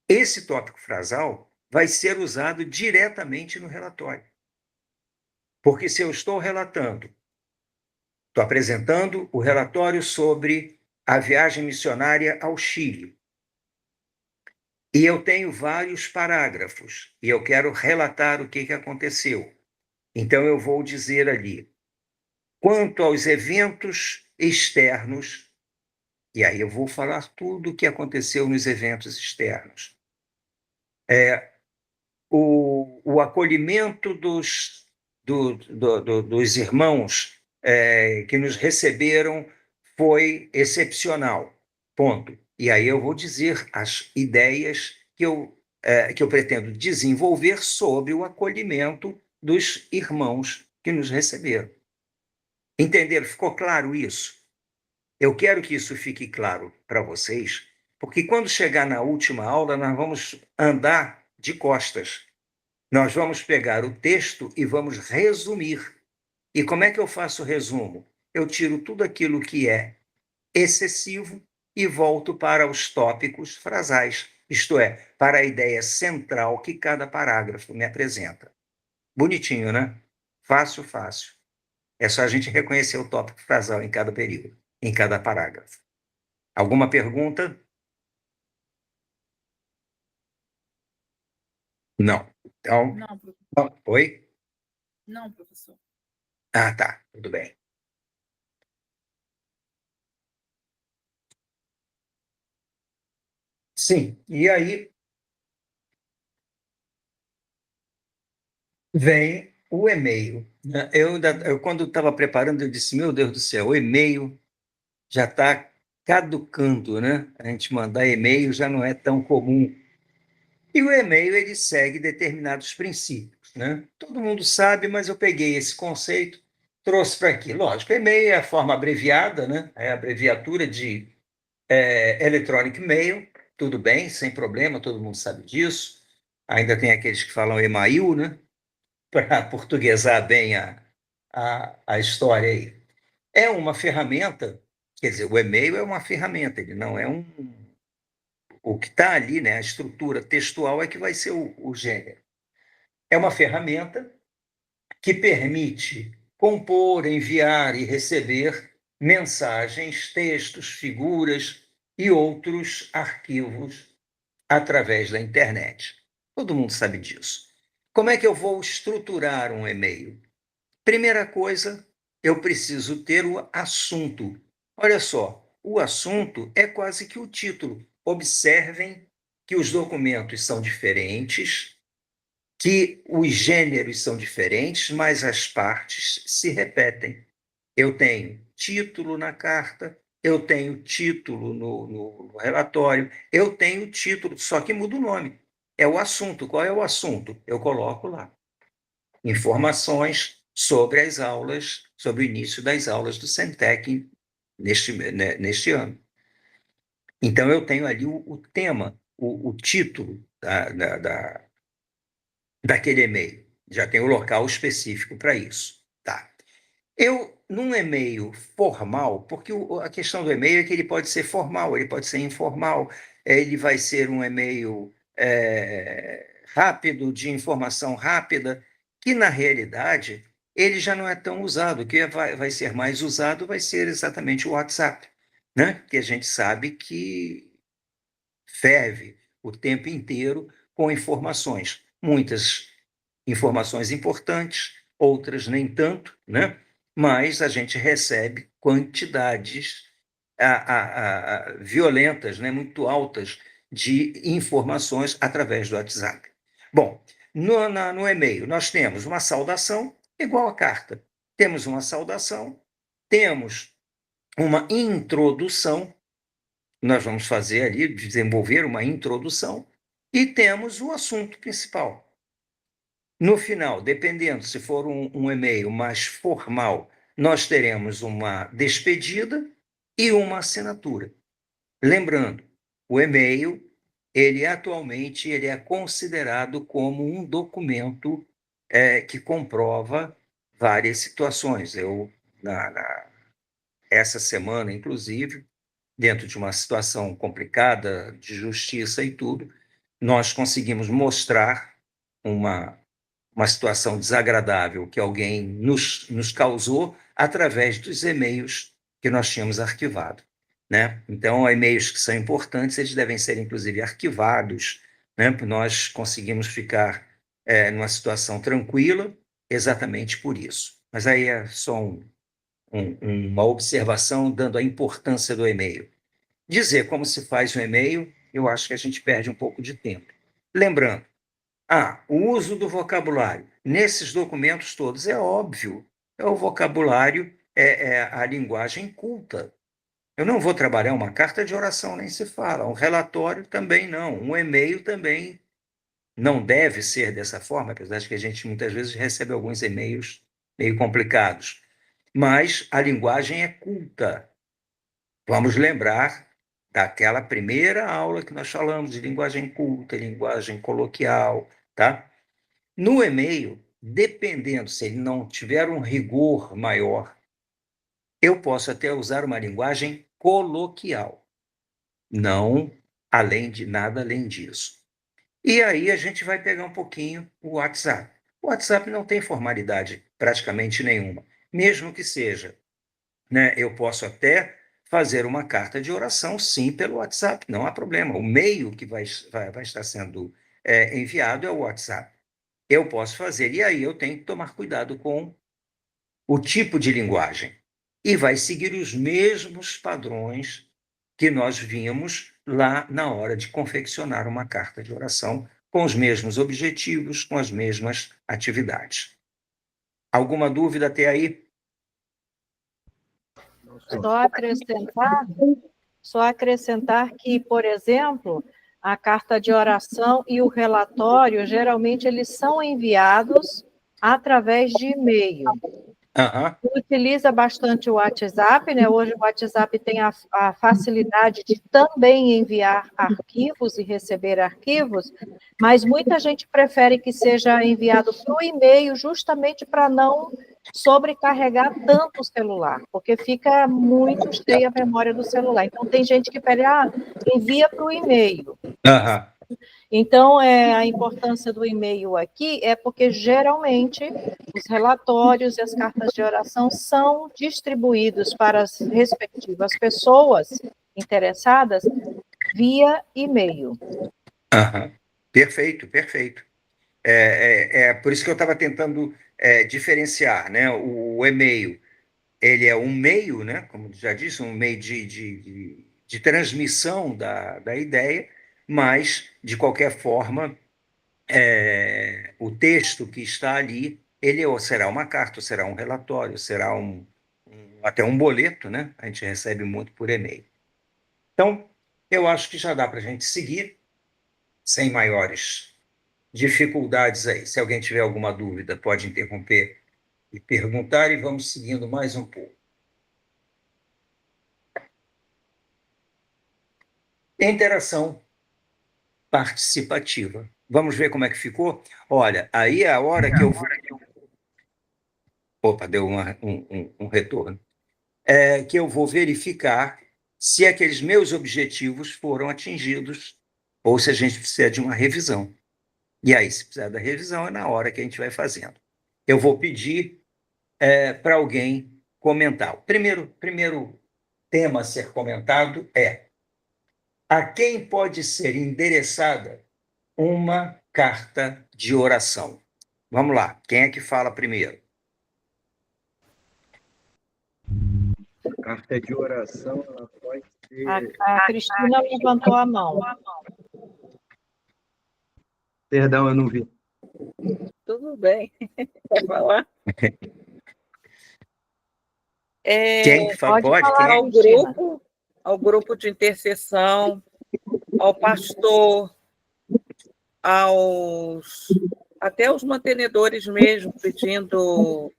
Speaker 2: Esse tópico frasal vai ser usado diretamente no relatório. Porque se eu estou relatando, estou apresentando o relatório sobre a viagem missionária ao Chile. E eu tenho vários parágrafos, e eu quero relatar o que aconteceu. Então, eu vou dizer ali, quanto aos eventos externos, e aí eu vou falar tudo o que aconteceu nos eventos externos. O acolhimento dos irmãos que nos receberam foi excepcional, ponto. E aí eu vou dizer as ideias que eu pretendo desenvolver sobre o acolhimento dos irmãos que nos receberam. Entenderam? Ficou claro isso? Eu quero que isso fique claro para vocês, porque quando chegar na última aula, nós vamos andar de costas. Nós vamos pegar o texto e vamos resumir. E como é que eu faço o resumo? Eu tiro tudo aquilo que é excessivo e volto para os tópicos frasais, isto é, para a ideia central que cada parágrafo me apresenta. Bonitinho, né? Fácil, fácil. É só a gente reconhecer o tópico frasal em cada período, em cada parágrafo. Alguma pergunta? Não. Então,
Speaker 4: Não, professor.
Speaker 2: Oi?
Speaker 4: Não, professor.
Speaker 2: Ah, tá. Tudo bem. Sim, e aí vem o e-mail. Eu quando estava preparando, eu disse, meu Deus do céu, o e-mail já está caducando, né? A gente mandar e-mail já não é tão comum. E o e-mail, ele segue determinados princípios, né? Todo mundo sabe, mas eu peguei esse conceito, trouxe para aqui. Lógico, e-mail é a forma abreviada, né? É a abreviatura de electronic mail, tudo bem, sem problema, todo mundo sabe disso. Ainda tem aqueles que falam e-mail, né? Para portuguesar bem a história aí. É uma ferramenta, quer dizer, o e-mail é uma ferramenta, ele não é o que está ali, né? A estrutura textual é que vai ser o gênero. É uma ferramenta que permite compor, enviar e receber mensagens, textos, figuras e outros arquivos através da internet. Todo mundo sabe disso. Como é que eu vou estruturar um e-mail? Primeira coisa, eu preciso ter o assunto. Olha só, o assunto é quase que o título. Observem que os documentos são diferentes, que os gêneros são diferentes, mas as partes se repetem. Eu tenho título na carta, eu tenho título no relatório, eu tenho título, só que muda o nome. É o assunto. Qual é o assunto? Eu coloco lá. Informações sobre as aulas, sobre o início das aulas do Centec neste ano. Então, eu tenho ali o tema, o título daquele e-mail. Já tem o local específico para isso. Tá. Num e-mail formal, porque a questão do e-mail é que ele pode ser formal, ele pode ser informal, ele vai ser um e-mail rápido, de informação rápida, que na realidade ele já não é tão usado. O que vai ser mais usado vai ser exatamente o WhatsApp, né? Que a gente sabe que ferve o tempo inteiro com informações, muitas informações importantes, outras nem tanto, né? Mas a gente recebe quantidades violentas, né? Muito altas de informações através do WhatsApp. Bom, no e-mail nós temos uma saudação igual a carta. Temos uma saudação, temos uma introdução, nós vamos fazer ali, desenvolver uma introdução, e temos o assunto principal. No final, dependendo se for um e-mail mais formal, nós teremos uma despedida e uma assinatura. Lembrando, o e-mail, atualmente ele é considerado como um documento que comprova várias situações. Essa semana, inclusive, dentro de uma situação complicada de justiça e tudo, nós conseguimos mostrar uma situação desagradável que alguém nos causou através dos e-mails que nós tínhamos arquivado, né? Então, e-mails que são importantes, eles devem ser, inclusive, arquivados, né? Nós conseguimos ficar numa situação tranquila exatamente por isso. Mas aí é só uma observação dando a importância do e-mail. Dizer como se faz um e-mail, eu acho que a gente perde um pouco de tempo. Lembrando, o uso do vocabulário. Nesses documentos todos é óbvio, é o vocabulário, é a linguagem culta. Eu não vou trabalhar uma carta de oração, nem se fala, um relatório também não, um e-mail também não deve ser dessa forma, apesar de que a gente muitas vezes recebe alguns e-mails meio complicados. Mas a linguagem é culta. Vamos lembrar daquela primeira aula que nós falamos de linguagem culta, linguagem coloquial, tá? No e-mail, dependendo se ele não tiver um rigor maior, eu posso até usar uma linguagem coloquial, não nada além disso. E aí a gente vai pegar um pouquinho o WhatsApp. O WhatsApp não tem formalidade praticamente nenhuma, mesmo que seja, né? Eu posso até fazer uma carta de oração, sim, pelo WhatsApp, não há problema. O meio que vai estar sendo enviado é o WhatsApp. Eu posso fazer, e aí eu tenho que tomar cuidado com o tipo de linguagem. E vai seguir os mesmos padrões que nós vimos lá na hora de confeccionar uma carta de oração, com os mesmos objetivos, com as mesmas atividades. Alguma dúvida até aí?
Speaker 1: Só acrescentar que, por exemplo, a carta de oração e o relatório, geralmente, eles são enviados através de e-mail. Utiliza bastante o WhatsApp, né? Hoje o WhatsApp tem a facilidade de também enviar arquivos e receber arquivos, mas muita gente prefere que seja enviado por e-mail justamente para não sobrecarregar tanto o celular, porque fica muito cheia a memória do celular. Então, tem gente que pede, envia para o e-mail. Então, a importância do e-mail aqui é porque, geralmente, os relatórios e as cartas de oração são distribuídos para as respectivas pessoas interessadas via e-mail.
Speaker 2: Perfeito, perfeito. Por isso que eu estava tentando diferenciar, né? O e-mail, ele é um meio, né? Como já disse, um meio de transmissão da ideia, mas, de qualquer forma, o texto que está ali, ele será uma carta, será um relatório, será até um boleto, né? A gente recebe muito por e-mail. Então, eu acho que já dá para a gente seguir, sem maiores dificuldades aí. Se alguém tiver alguma dúvida, pode interromper e perguntar, e vamos seguindo mais um pouco. Interação participativa. Vamos ver como é que ficou? Olha, aí é a hora que eu vou... Opa, deu um retorno. Que eu vou verificar se aqueles meus objetivos foram atingidos ou se a gente precisa de uma revisão. E aí, se precisar da revisão, é na hora que a gente vai fazendo. Eu vou pedir para alguém comentar. O primeiro tema a ser comentado é: a quem pode ser endereçada uma carta de oração? Vamos lá, quem é que fala primeiro?
Speaker 5: Carta de oração, ela pode ser...
Speaker 1: A Cristina levantou a mão.
Speaker 5: Perdão, eu não vi.
Speaker 3: Tudo bem. Quer falar?
Speaker 2: Quem que fala?
Speaker 1: Pode falar,
Speaker 2: Quem?
Speaker 3: Ao grupo de intercessão, ao pastor, até os mantenedores mesmo, pedindo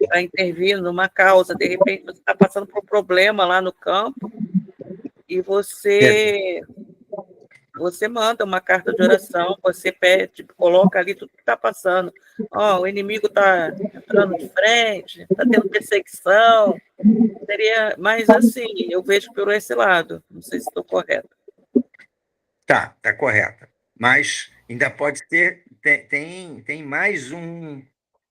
Speaker 3: para intervir numa causa. De repente, você está passando por um problema lá no campo e você manda uma carta de oração, você pede, coloca ali tudo que está passando. O inimigo está entrando de frente, está tendo perseguição. Seria mais assim, eu vejo por esse lado. Não sei se estou correta.
Speaker 2: Tá correta. Mas ainda pode ter, tem mais um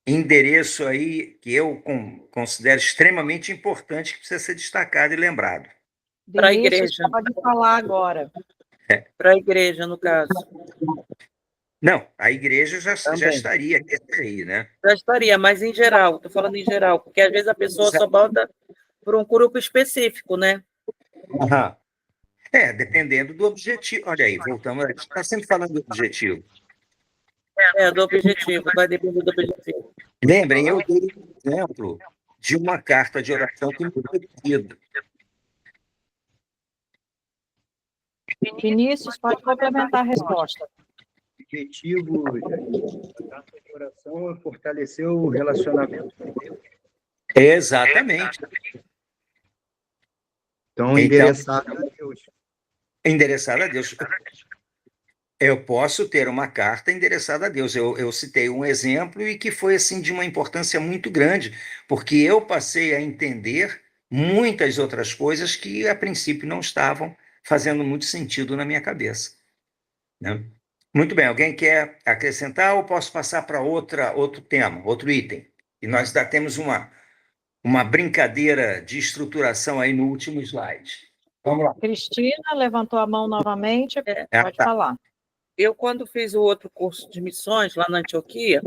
Speaker 2: endereço aí que eu considero extremamente importante, que precisa ser destacado e lembrado.
Speaker 3: Para a igreja.
Speaker 1: Pode falar agora.
Speaker 3: Para a igreja, no caso.
Speaker 2: Não, a igreja já estaria aí, né?
Speaker 3: Já estaria, mas em geral, estou falando em geral, porque às vezes a pessoa só bota por um grupo específico, né?
Speaker 2: Uhum. Dependendo do objetivo. Olha aí, voltamos. A gente está sempre falando do objetivo.
Speaker 3: Do objetivo, vai depender do objetivo.
Speaker 2: Lembrem, eu dei um exemplo de uma carta de oração que me foi pedida.
Speaker 1: Vinícius, pode complementar a resposta.
Speaker 5: O objetivo da carta de oração é fortalecer o relacionamento com Deus.
Speaker 2: Exatamente.
Speaker 5: Então, endereçado a Deus.
Speaker 2: Endereçado a Deus. Eu posso ter uma carta endereçada a Deus. Eu citei um exemplo e que foi assim de uma importância muito grande, porque eu passei a entender muitas outras coisas que a princípio não estavam fazendo muito sentido na minha cabeça, né? Muito bem, alguém quer acrescentar ou posso passar para outro tema, outro item? E nós ainda temos uma brincadeira de estruturação aí no último slide. Vamos lá.
Speaker 1: Cristina levantou a mão novamente, pode falar.
Speaker 3: Eu, quando fiz o outro curso de missões, lá na Antioquia,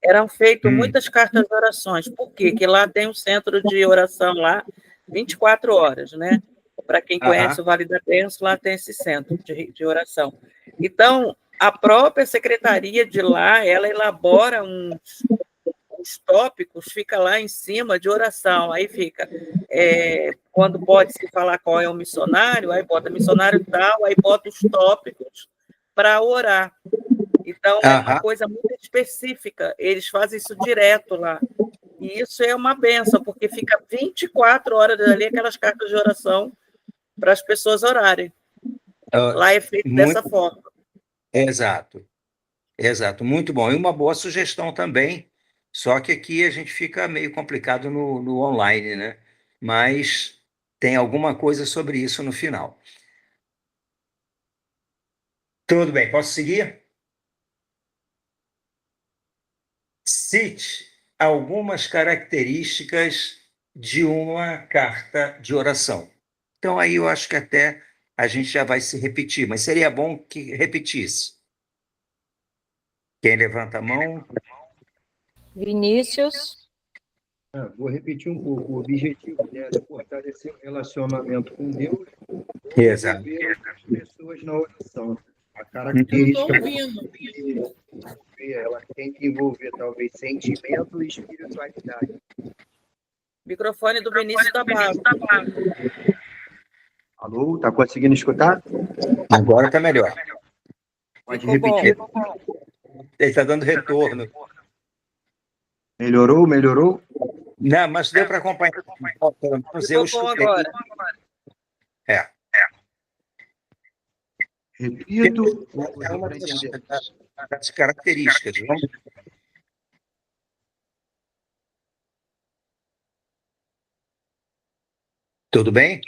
Speaker 3: eram feitas muitas cartas de orações. Por quê? Porque lá tem um centro de oração lá, 24 horas, né? Para quem conhece o Vale da Bênção, lá tem esse centro de oração. Então, a própria secretaria de lá, ela elabora uns tópicos, fica lá em cima de oração. Aí fica, quando pode se falar qual é o missionário, aí bota missionário tal, aí bota os tópicos para orar. Então, é uma coisa muito específica. Eles fazem isso direto lá. E isso é uma benção, porque fica 24 horas ali aquelas cartas de oração para as pessoas orarem. Lá é feito dessa forma.
Speaker 2: Exato. Muito bom. E uma boa sugestão também, só que aqui a gente fica meio complicado no online, né? Mas tem alguma coisa sobre isso no final. Tudo bem, posso seguir? Cite algumas características de uma carta de oração. Então, aí eu acho que até a gente já vai se repetir, mas seria bom que repetisse. Quem levanta a mão?
Speaker 1: Vinícius.
Speaker 5: Vou repetir um pouco. O objetivo dela é fortalecer o relacionamento com Deus
Speaker 2: e envolver
Speaker 5: as pessoas na oração. A característica ela tem que envolver, talvez, sentimento e espiritualidade.
Speaker 3: Microfone do Vinícius está baixo.
Speaker 5: Alô, está conseguindo escutar?
Speaker 2: Agora está melhor.
Speaker 5: Pode repetir.
Speaker 2: Ele está dando retorno.
Speaker 5: Melhorou?
Speaker 2: Não, mas deu para acompanhar. Eu escutei.
Speaker 3: Agora.
Speaker 5: Repito,
Speaker 2: É uma
Speaker 5: para entender.
Speaker 2: das características. Vamos. Tudo bem?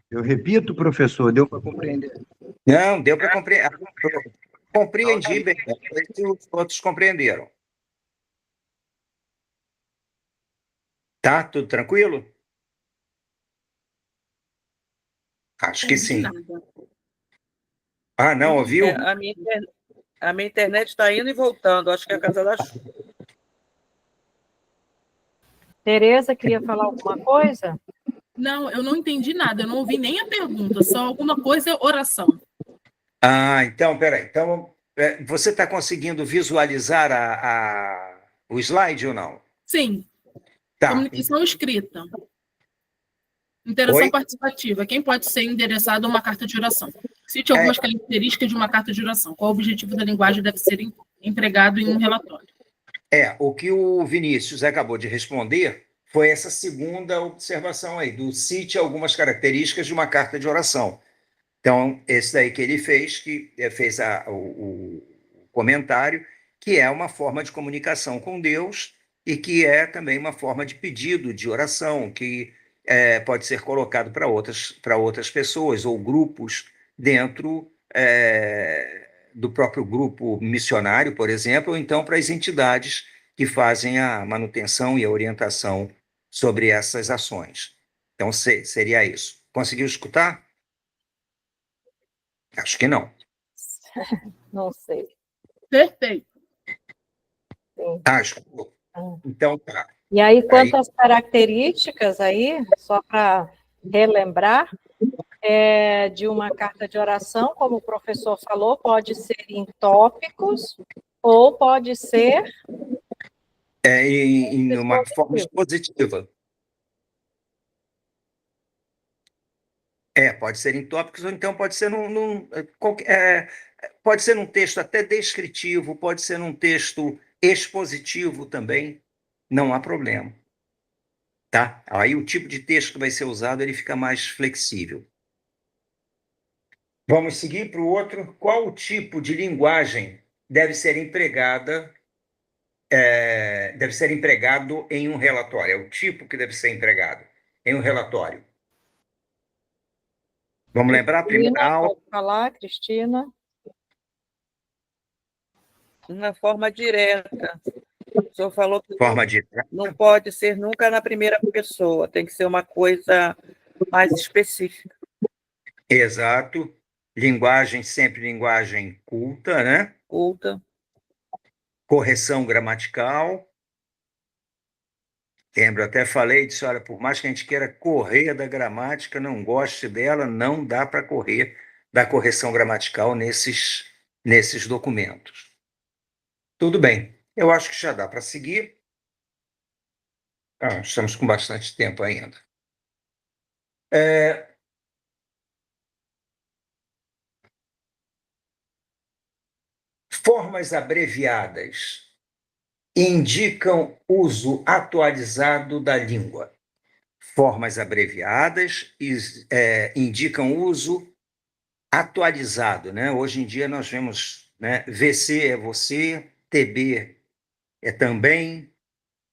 Speaker 5: Eu repito, professor, deu para compreender?
Speaker 2: Não, deu para compreender. Compreendi bem, se os outros compreenderam. Tá? Tudo tranquilo? Acho que sim. Ah, não ouviu?
Speaker 3: A minha internet está indo e voltando. Acho que é a casa da chuva.
Speaker 1: Tereza, queria falar alguma coisa?
Speaker 4: Não, eu não entendi nada, eu não ouvi nem a pergunta, só alguma coisa, oração.
Speaker 2: Ah, então, peraí. Então, você está conseguindo visualizar o slide ou não?
Speaker 4: Sim.
Speaker 2: Tá.
Speaker 4: Comunicação escrita. Interação
Speaker 2: Oi?
Speaker 4: participativa. Quem pode ser endereçado a uma carta de oração? Cite algumas características de uma carta de oração. Qual o objetivo da linguagem deve ser empregado em um relatório?
Speaker 2: O que o Vinícius acabou de responder foi essa segunda observação aí, do cite algumas características de uma carta de oração. Então, esse daí que ele fez, que fez o comentário, que é uma forma de comunicação com Deus e que é também uma forma de pedido de oração, que pode ser colocado para outras pessoas ou grupos dentro do próprio grupo missionário, por exemplo, ou então para as entidades que fazem a manutenção e a orientação sobre essas ações. Então, seria isso. Conseguiu escutar? Acho que não.
Speaker 1: Não sei.
Speaker 4: Perfeito.
Speaker 1: Sim.
Speaker 2: Escutou. Então, tá.
Speaker 1: E aí, quanto às características aí, só para relembrar, de uma carta de oração, como o professor falou, pode ser em tópicos ou pode ser
Speaker 2: em uma forma expositiva. Pode ser em tópicos, ou então pode ser pode ser num texto até descritivo, pode ser num texto expositivo também, não há problema. Tá? Aí o tipo de texto que vai ser usado, ele fica mais flexível. Vamos seguir para o outro. Qual o tipo de linguagem deve ser empregada, deve ser empregado em um relatório? É o tipo que deve ser empregado em um relatório. Vamos lembrar a primeira aula?
Speaker 1: Pode falar, Cristina.
Speaker 3: Uma forma direta. O senhor falou que
Speaker 2: Forma direta.
Speaker 3: Não pode ser nunca na primeira pessoa, tem que ser uma coisa mais específica.
Speaker 2: Exato. Linguagem, sempre linguagem culta, né?
Speaker 3: Culta.
Speaker 2: Correção gramatical. Lembro, até falei disso, olha, por mais que a gente queira correr da gramática, não goste dela, não dá para correr da correção gramatical nesses documentos. Tudo bem, eu acho que já dá para seguir. Estamos com bastante tempo ainda. Formas abreviadas indicam uso atualizado da língua. Formas abreviadas indicam uso atualizado, né? Hoje em dia nós vemos, né, VC é você, TB é também,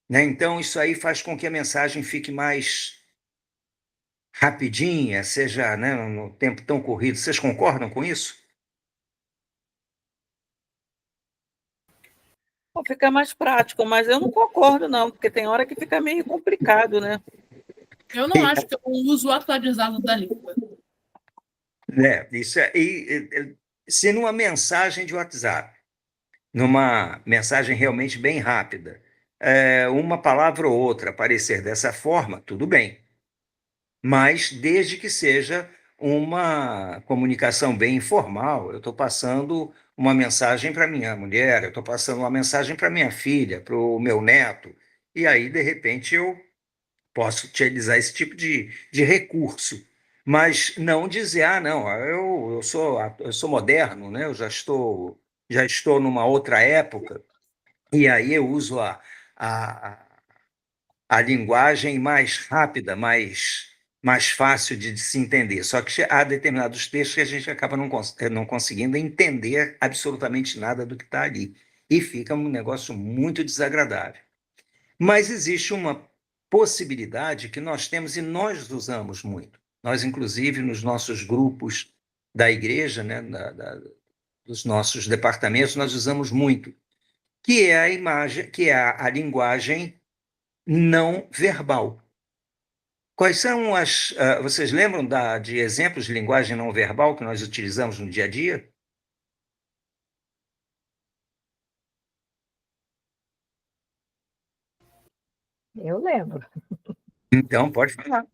Speaker 2: né? Então isso aí faz com que a mensagem fique mais rapidinha, seja, né, no tempo tão corrido. Vocês concordam com isso?
Speaker 3: Fica mais prático, mas eu não concordo, não, porque tem hora que fica meio complicado, né?
Speaker 4: Eu não acho que é um uso atualizado da língua.
Speaker 2: Isso se numa mensagem de WhatsApp, numa mensagem realmente bem rápida, uma palavra ou outra aparecer dessa forma, tudo bem. Mas desde que seja uma comunicação bem informal, eu estou passando uma mensagem para minha mulher, eu estou passando uma mensagem para minha filha, para o meu neto, e aí, de repente, eu posso utilizar esse tipo de recurso, mas não dizer, não, eu sou moderno, né? Eu já estou numa outra época, e aí eu uso a linguagem mais rápida, mais mais fácil de se entender. Só que há determinados textos que a gente acaba não conseguindo entender absolutamente nada do que está ali. E fica um negócio muito desagradável. Mas existe uma possibilidade que nós temos e nós usamos muito. Nós, inclusive, nos nossos grupos da igreja, né, dos nossos departamentos, nós usamos muito, que é a imagem, que é a linguagem não verbal. Quais são vocês lembram de exemplos de linguagem não verbal que nós utilizamos no dia a dia?
Speaker 1: Eu lembro.
Speaker 2: Então, pode falar.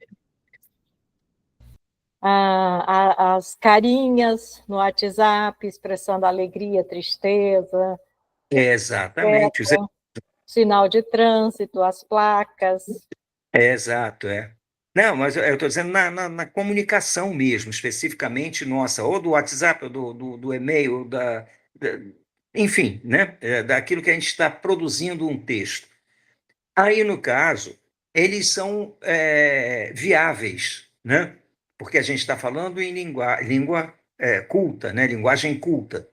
Speaker 1: As carinhas no WhatsApp, expressando alegria, tristeza.
Speaker 2: Exatamente.
Speaker 1: Sinal de trânsito, as placas.
Speaker 2: Exato, é. Não, mas eu estou dizendo na comunicação mesmo, especificamente nossa, ou do WhatsApp, ou do e-mail, enfim, né, daquilo que a gente está produzindo um texto. Aí, no caso, eles são viáveis, né? Porque a gente está falando em língua culta, né? Linguagem culta.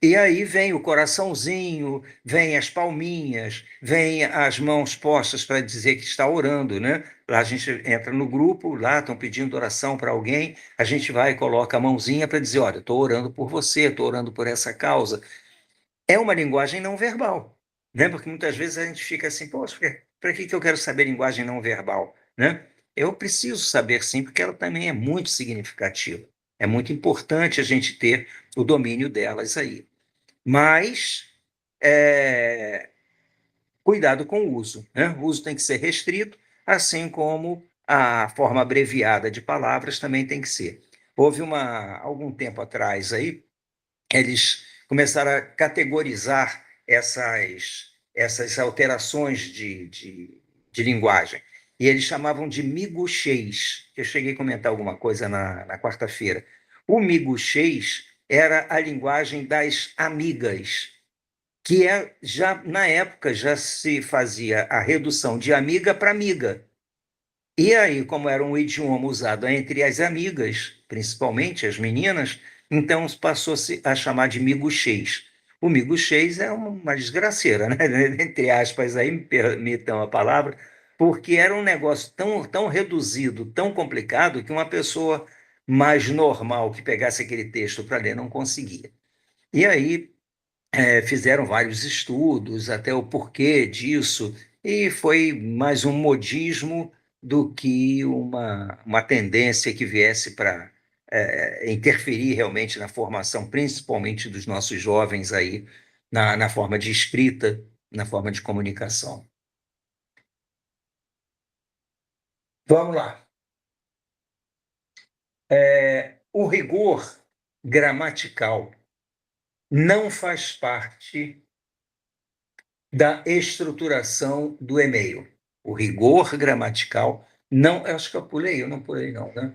Speaker 2: E aí vem o coraçãozinho, vem as palminhas, vem as mãos postas para dizer que está orando, né? Lá a gente entra no grupo, lá estão pedindo oração para alguém, a gente vai e coloca a mãozinha para dizer, olha, estou orando por você, estou orando por essa causa. É uma linguagem não verbal, né? Porque muitas vezes a gente fica assim, poxa, para que eu quero saber linguagem não verbal, né? Eu preciso saber sim, porque ela também é muito significativa. É muito importante a gente ter o domínio delas aí. Mas cuidado com o uso, né? O uso tem que ser restrito, assim como a forma abreviada de palavras também tem que ser. Houve algum tempo atrás aí, eles começaram a categorizar essas alterações de linguagem. E eles chamavam de miguxês. Eu cheguei a comentar alguma coisa na quarta-feira. O miguxês era a linguagem das amigas, que na época já se fazia a redução de amiga para amiga. E aí, como era um idioma usado entre as amigas, principalmente as meninas, então passou-se a chamar de miguxês. O miguxês é uma desgraceira, né? Entre aspas, aí me permitam a palavra, porque era um negócio tão reduzido, tão complicado, que uma pessoa mais normal que pegasse aquele texto para ler não conseguia. E aí fizeram vários estudos, até o porquê disso, e foi mais um modismo do que uma tendência que viesse para interferir realmente na formação, principalmente dos nossos jovens aí, na forma de escrita, na forma de comunicação. Vamos lá. O rigor gramatical não faz parte da estruturação do e-mail. O rigor gramatical não... Eu acho que eu não pulei não, né?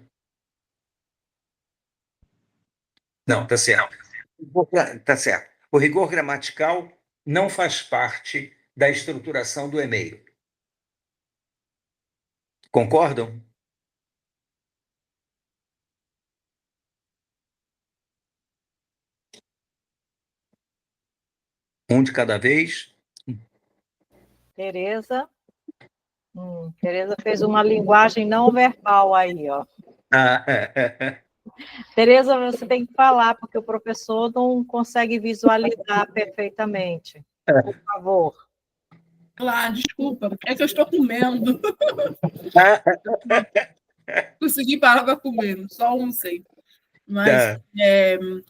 Speaker 2: Não, tá certo. Tá certo. O rigor gramatical não faz parte da estruturação do e-mail. Concordam? Um de cada vez.
Speaker 1: Tereza. Tereza fez uma linguagem não verbal aí, ó. Tereza, você tem que falar, porque o professor não consegue visualizar perfeitamente. Por favor.
Speaker 4: Desculpa, é que eu estou comendo. Consegui parar para comer, só almocei. Mas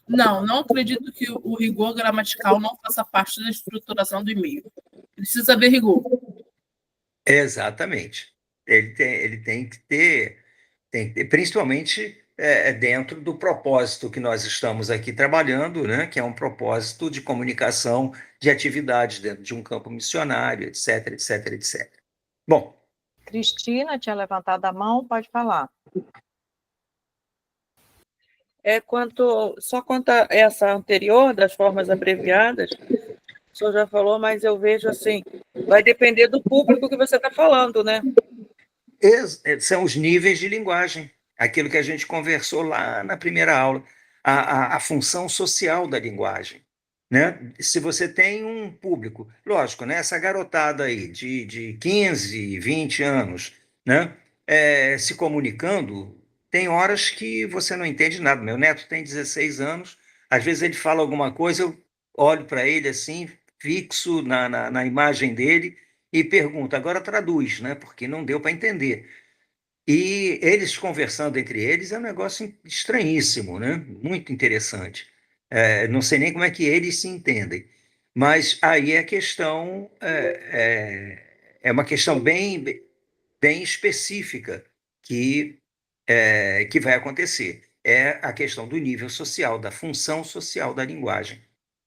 Speaker 4: não acredito que o rigor gramatical não faça parte da estruturação do e-mail. Precisa haver rigor.
Speaker 2: Exatamente. Ele tem que ter, principalmente dentro do propósito que nós estamos aqui trabalhando, né, que é um propósito de comunicação de atividades dentro de um campo missionário, etc, etc, etc. Bom.
Speaker 1: Cristina tinha levantado a mão, pode falar.
Speaker 3: Só quanto a essa anterior, das formas abreviadas, o senhor já falou, mas eu vejo assim, vai depender do público que você está falando, né?
Speaker 2: São os níveis de linguagem, aquilo que a gente conversou lá na primeira aula, a função social da linguagem. Né? Se você tem um público, lógico, né? Essa garotada aí de 15, 20 anos, né? Se comunicando, tem horas que você não entende nada. Meu neto tem 16 anos, às vezes ele fala alguma coisa, eu olho para ele assim, fixo na imagem dele e pergunto, agora traduz, né? Porque não deu para entender. E eles conversando entre eles é um negócio estranhíssimo, né? Muito interessante. Não sei nem como é que eles se entendem, mas aí a questão é uma questão bem específica que vai acontecer. É a questão do nível social, da função social da linguagem.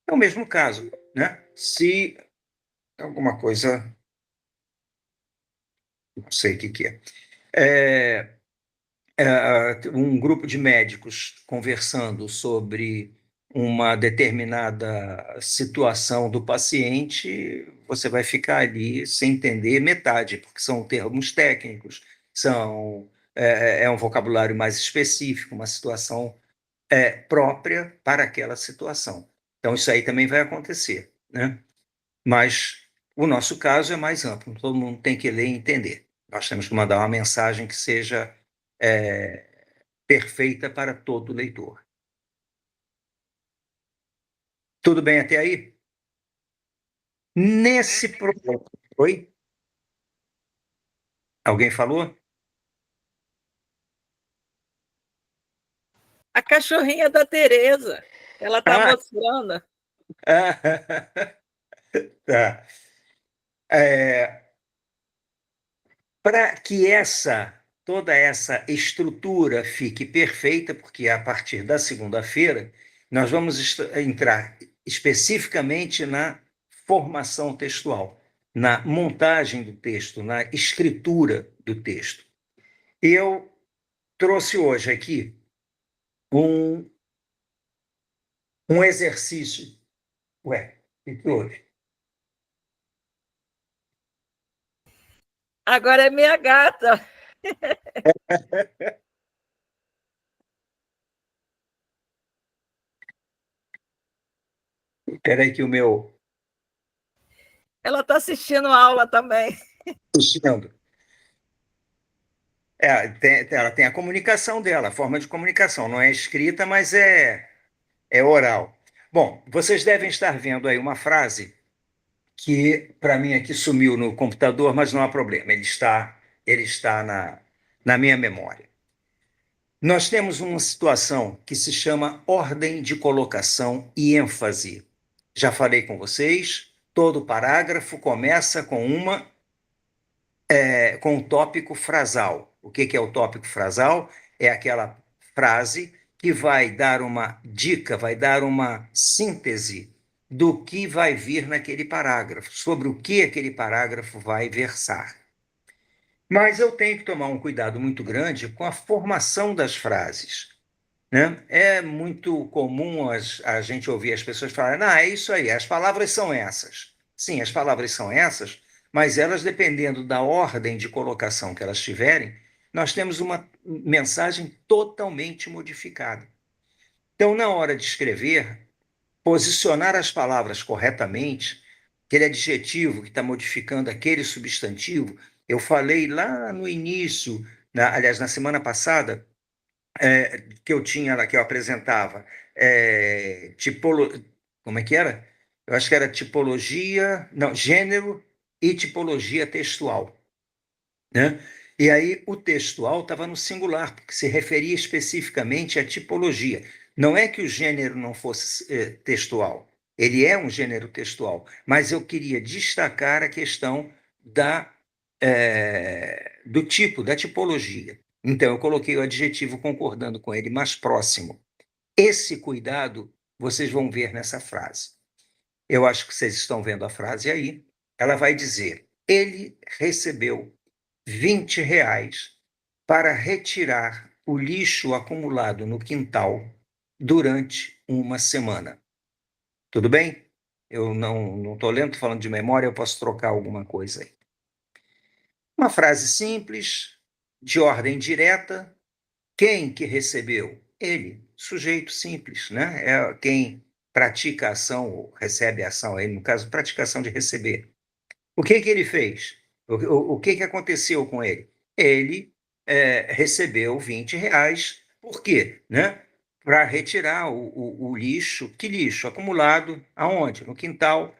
Speaker 2: É o mesmo caso, né? Se alguma coisa, não sei o que é. Um grupo de médicos conversando sobre uma determinada situação do paciente, você vai ficar ali sem entender metade, porque são termos técnicos, é um vocabulário mais específico, uma situação própria para aquela situação. Então, isso aí também vai acontecer, né? Mas o nosso caso é mais amplo, todo mundo tem que ler e entender. Nós temos que mandar uma mensagem que seja perfeita para todo leitor. Tudo bem até aí? Nesse problema. Oi? Alguém falou?
Speaker 3: A cachorrinha da Tereza. Ela está mostrando.
Speaker 2: Tá. Para que toda essa estrutura fique perfeita, porque a partir da segunda-feira nós vamos entrar especificamente na formação textual, na montagem do texto, na escritura do texto. Eu trouxe hoje aqui um exercício. Ué, o que houve?
Speaker 3: Agora é minha gata.
Speaker 2: Espera aí que o meu...
Speaker 3: Ela está assistindo a aula também.
Speaker 2: Assistindo. Ela tem a comunicação dela, a forma de comunicação. Não é escrita, mas é oral. Bom, vocês devem estar vendo aí uma frase que, para mim, aqui sumiu no computador, mas não há problema, ele está na minha memória. Nós temos uma situação que se chama ordem de colocação e ênfase. Já falei com vocês, todo parágrafo começa com um tópico frasal. O que é o tópico frasal? É aquela frase que vai dar uma dica, vai dar uma síntese do que vai vir naquele parágrafo, sobre o que aquele parágrafo vai versar. Mas eu tenho que tomar um cuidado muito grande com a formação das frases, né? É muito comum a gente ouvir as pessoas falarem, é isso aí, as palavras são essas. Sim, as palavras são essas, mas elas, dependendo da ordem de colocação que elas tiverem, nós temos uma mensagem totalmente modificada. Então, na hora de escrever, posicionar as palavras corretamente, aquele adjetivo que está modificando aquele substantivo, eu falei lá no início, aliás, na semana passada, que eu apresentava, como é que era? Eu acho que era tipologia, não, gênero e tipologia textual, né? E aí o textual estava no singular, porque se referia especificamente à tipologia. Não é que o gênero não fosse textual, ele é um gênero textual, mas eu queria destacar a questão do tipo, da tipologia. Então, eu coloquei o adjetivo concordando com ele, mais próximo. Esse cuidado vocês vão ver nessa frase. Eu acho que vocês estão vendo a frase aí. Ela vai dizer, ele recebeu R$ 20 para retirar o lixo acumulado no quintal durante uma semana. Tudo bem? Eu não estou lendo, estou falando de memória, eu posso trocar alguma coisa aí. Uma frase simples, de ordem direta. Quem que recebeu? Ele, sujeito simples, né? É quem pratica a ação, ou recebe a ação, ele, no caso, praticação de receber. O que que ele fez? O que que aconteceu com ele? Ele recebeu R$ 20. Por quê? Né? Para retirar o lixo. Que lixo? Acumulado aonde? No quintal.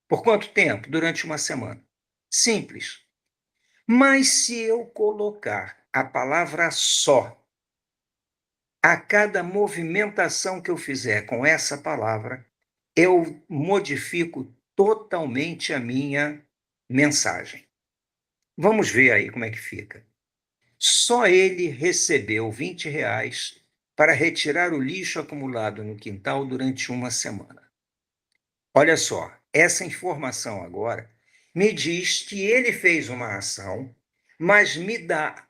Speaker 2: Por quanto tempo? Durante uma semana. Simples. Mas se eu colocar a palavra só a cada movimentação que eu fizer com essa palavra, eu modifico totalmente a minha mensagem. Vamos ver aí como é que fica. Só ele recebeu R$ 20 para retirar o lixo acumulado no quintal durante uma semana. Olha só, essa informação agora me diz que ele fez uma ação, mas me dá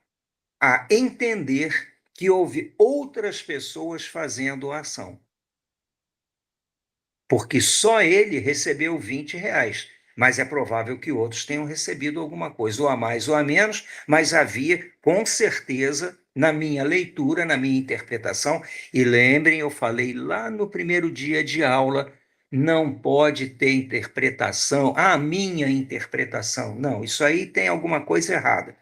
Speaker 2: a entender que houve outras pessoas fazendo a ação. Porque só ele recebeu R$ 20, mas é provável que outros tenham recebido alguma coisa, ou a mais ou a menos, mas havia, com certeza, na minha leitura, na minha interpretação, e lembrem, eu falei lá no primeiro dia de aula, não pode ter interpretação, a minha interpretação. Não, isso aí tem alguma coisa errada.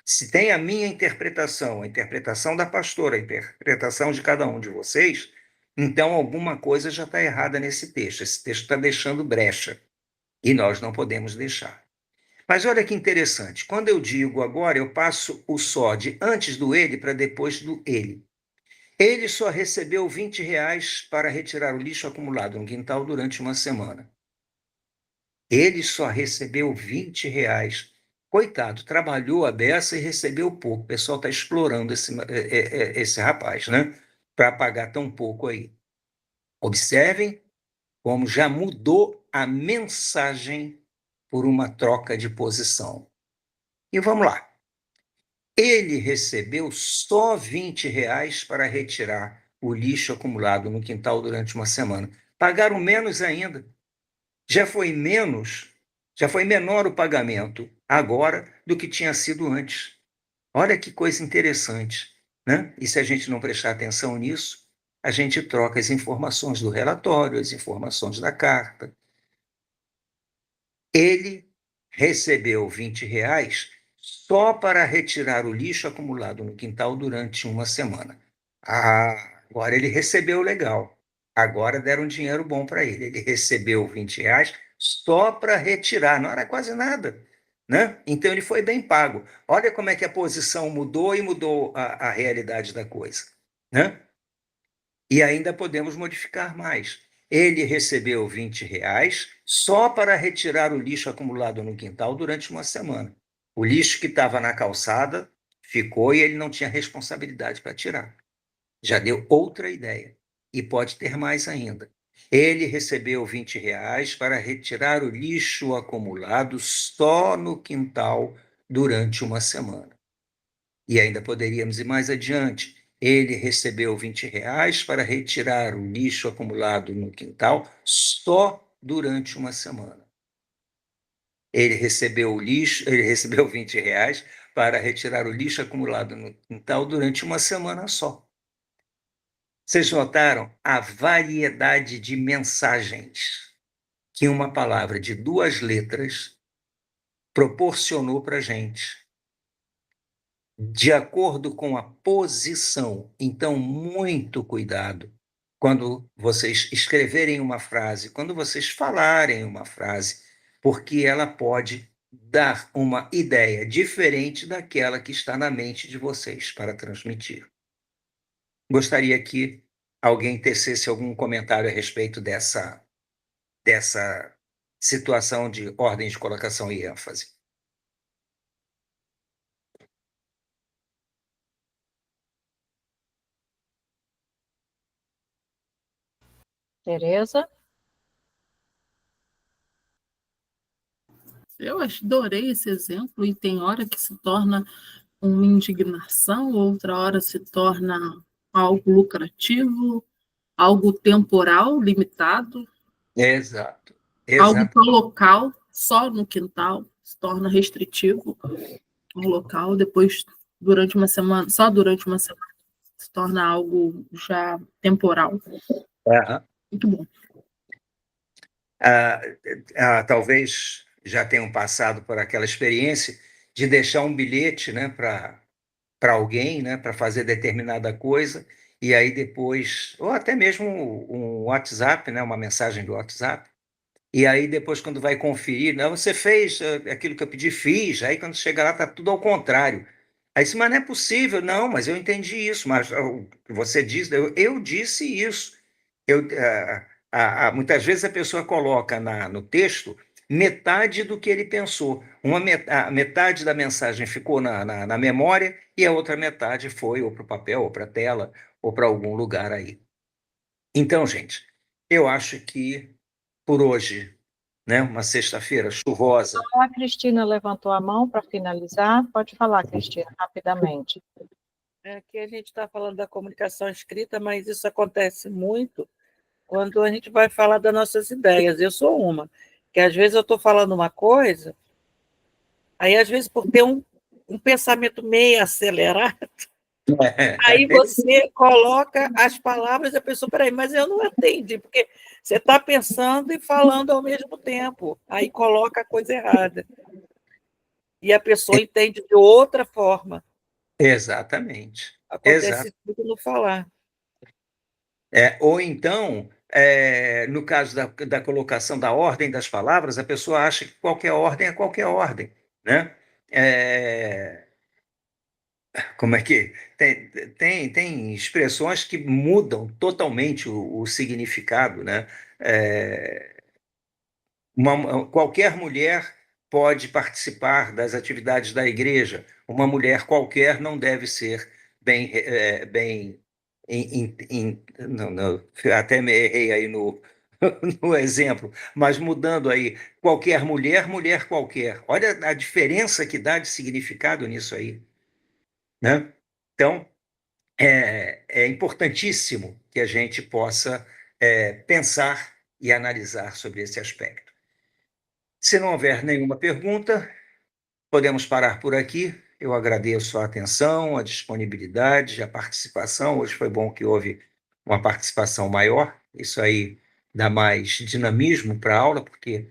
Speaker 2: Se tem a minha interpretação, a interpretação da pastora, a interpretação de cada um de vocês, então alguma coisa já está errada nesse texto. Esse texto está deixando brecha e nós não podemos deixar. Mas olha que interessante, quando eu digo agora, eu passo o só de antes do ele para depois do ele. Ele só recebeu R$ 20 para retirar o lixo acumulado no quintal durante uma semana. Ele só recebeu R$ 20. Coitado, trabalhou a beça e recebeu pouco. O pessoal está explorando esse rapaz, né? Para pagar tão pouco aí. Observem como já mudou a mensagem por uma troca de posição. E vamos lá. Ele recebeu só R$ 20 para retirar o lixo acumulado no quintal durante uma semana. Pagaram menos ainda. Já foi menor o pagamento agora do que tinha sido antes. Olha que coisa interessante, né? E se a gente não prestar atenção nisso, a gente troca as informações do relatório, as informações da carta. Ele recebeu R$ 20 só para retirar o lixo acumulado no quintal durante uma semana. Ah, agora ele recebeu legal. Agora deram um dinheiro bom para ele. Ele recebeu R$ 20 só para retirar, não era quase nada, né? Então ele foi bem pago. Olha como é que a posição mudou e mudou a realidade da coisa, né? E ainda podemos modificar mais. Ele recebeu R$ 20 só para retirar o lixo acumulado no quintal durante uma semana. O lixo que estava na calçada ficou e ele não tinha responsabilidade para tirar. Já deu outra ideia. E pode ter mais ainda. Ele recebeu R$ 20 para retirar o lixo acumulado só no quintal durante uma semana. E ainda poderíamos ir mais adiante. Ele recebeu R$ 20 para retirar o lixo acumulado no quintal só durante uma semana. Ele recebeu R$ 20 para retirar o lixo acumulado no quintal durante uma semana só. Vocês notaram a variedade de mensagens que uma palavra de 2 letras proporcionou para a gente, de acordo com a posição. Então, muito cuidado quando vocês escreverem uma frase, quando vocês falarem uma frase, porque ela pode dar uma ideia diferente daquela que está na mente de vocês para transmitir. Gostaria que alguém tecesse algum comentário a respeito dessa situação de ordem de colocação e ênfase.
Speaker 1: Tereza?
Speaker 4: Eu adorei esse exemplo, e tem hora que se torna uma indignação, outra hora se torna algo lucrativo, algo temporal, limitado,
Speaker 2: Exato.
Speaker 4: algo para o local, só no quintal, se torna restritivo no local, depois durante uma semana, só durante uma semana, se torna algo já temporal. Muito bom.
Speaker 2: Talvez já tenham passado por aquela experiência de deixar um bilhete, né, para alguém, né, para fazer determinada coisa, e aí depois, ou até mesmo um WhatsApp, né, uma mensagem do WhatsApp, e aí depois quando vai conferir, não, você fez aquilo que eu pedi, fiz, aí quando chega lá está tudo ao contrário. Aí disse, mas não é possível, não, mas eu entendi isso, mas o que você disse, eu disse isso. Muitas vezes a pessoa coloca no texto metade do que ele pensou. A metade da mensagem ficou na memória e a outra metade foi ou para o papel, ou para a tela, ou para algum lugar aí. Então, gente, eu acho que por hoje, né, uma sexta-feira chuvosa.
Speaker 1: A Cristina levantou a mão para finalizar. Pode falar, Cristina, rapidamente.
Speaker 3: Aqui a gente está falando da comunicação escrita, mas isso acontece muito quando a gente vai falar das nossas ideias. Eu sou uma, que às vezes eu estou falando uma coisa, aí às vezes por ter um pensamento meio acelerado, aí você coloca as palavras e a pessoa, peraí, mas eu não entendi, porque você está pensando e falando ao mesmo tempo, aí coloca a coisa errada. E a pessoa entende de outra forma.
Speaker 2: Exatamente.
Speaker 3: Acontece tudo no falar.
Speaker 2: Ou então, no caso da colocação da ordem das palavras, a pessoa acha que qualquer ordem é qualquer ordem, né? Como é que tem expressões que mudam totalmente o significado, né? Qualquer mulher pode participar das atividades da igreja. Uma mulher qualquer não deve ser bem não, até me errei aí no exemplo, mas mudando aí, qualquer mulher, mulher qualquer. Olha a diferença que dá de significado nisso aí, né? Então, é importantíssimo que a gente possa pensar e analisar sobre esse aspecto. Se não houver nenhuma pergunta, podemos parar por aqui. Eu agradeço a atenção, a disponibilidade, a participação. Hoje foi bom que houve uma participação maior. Isso aí dá mais dinamismo para a aula, porque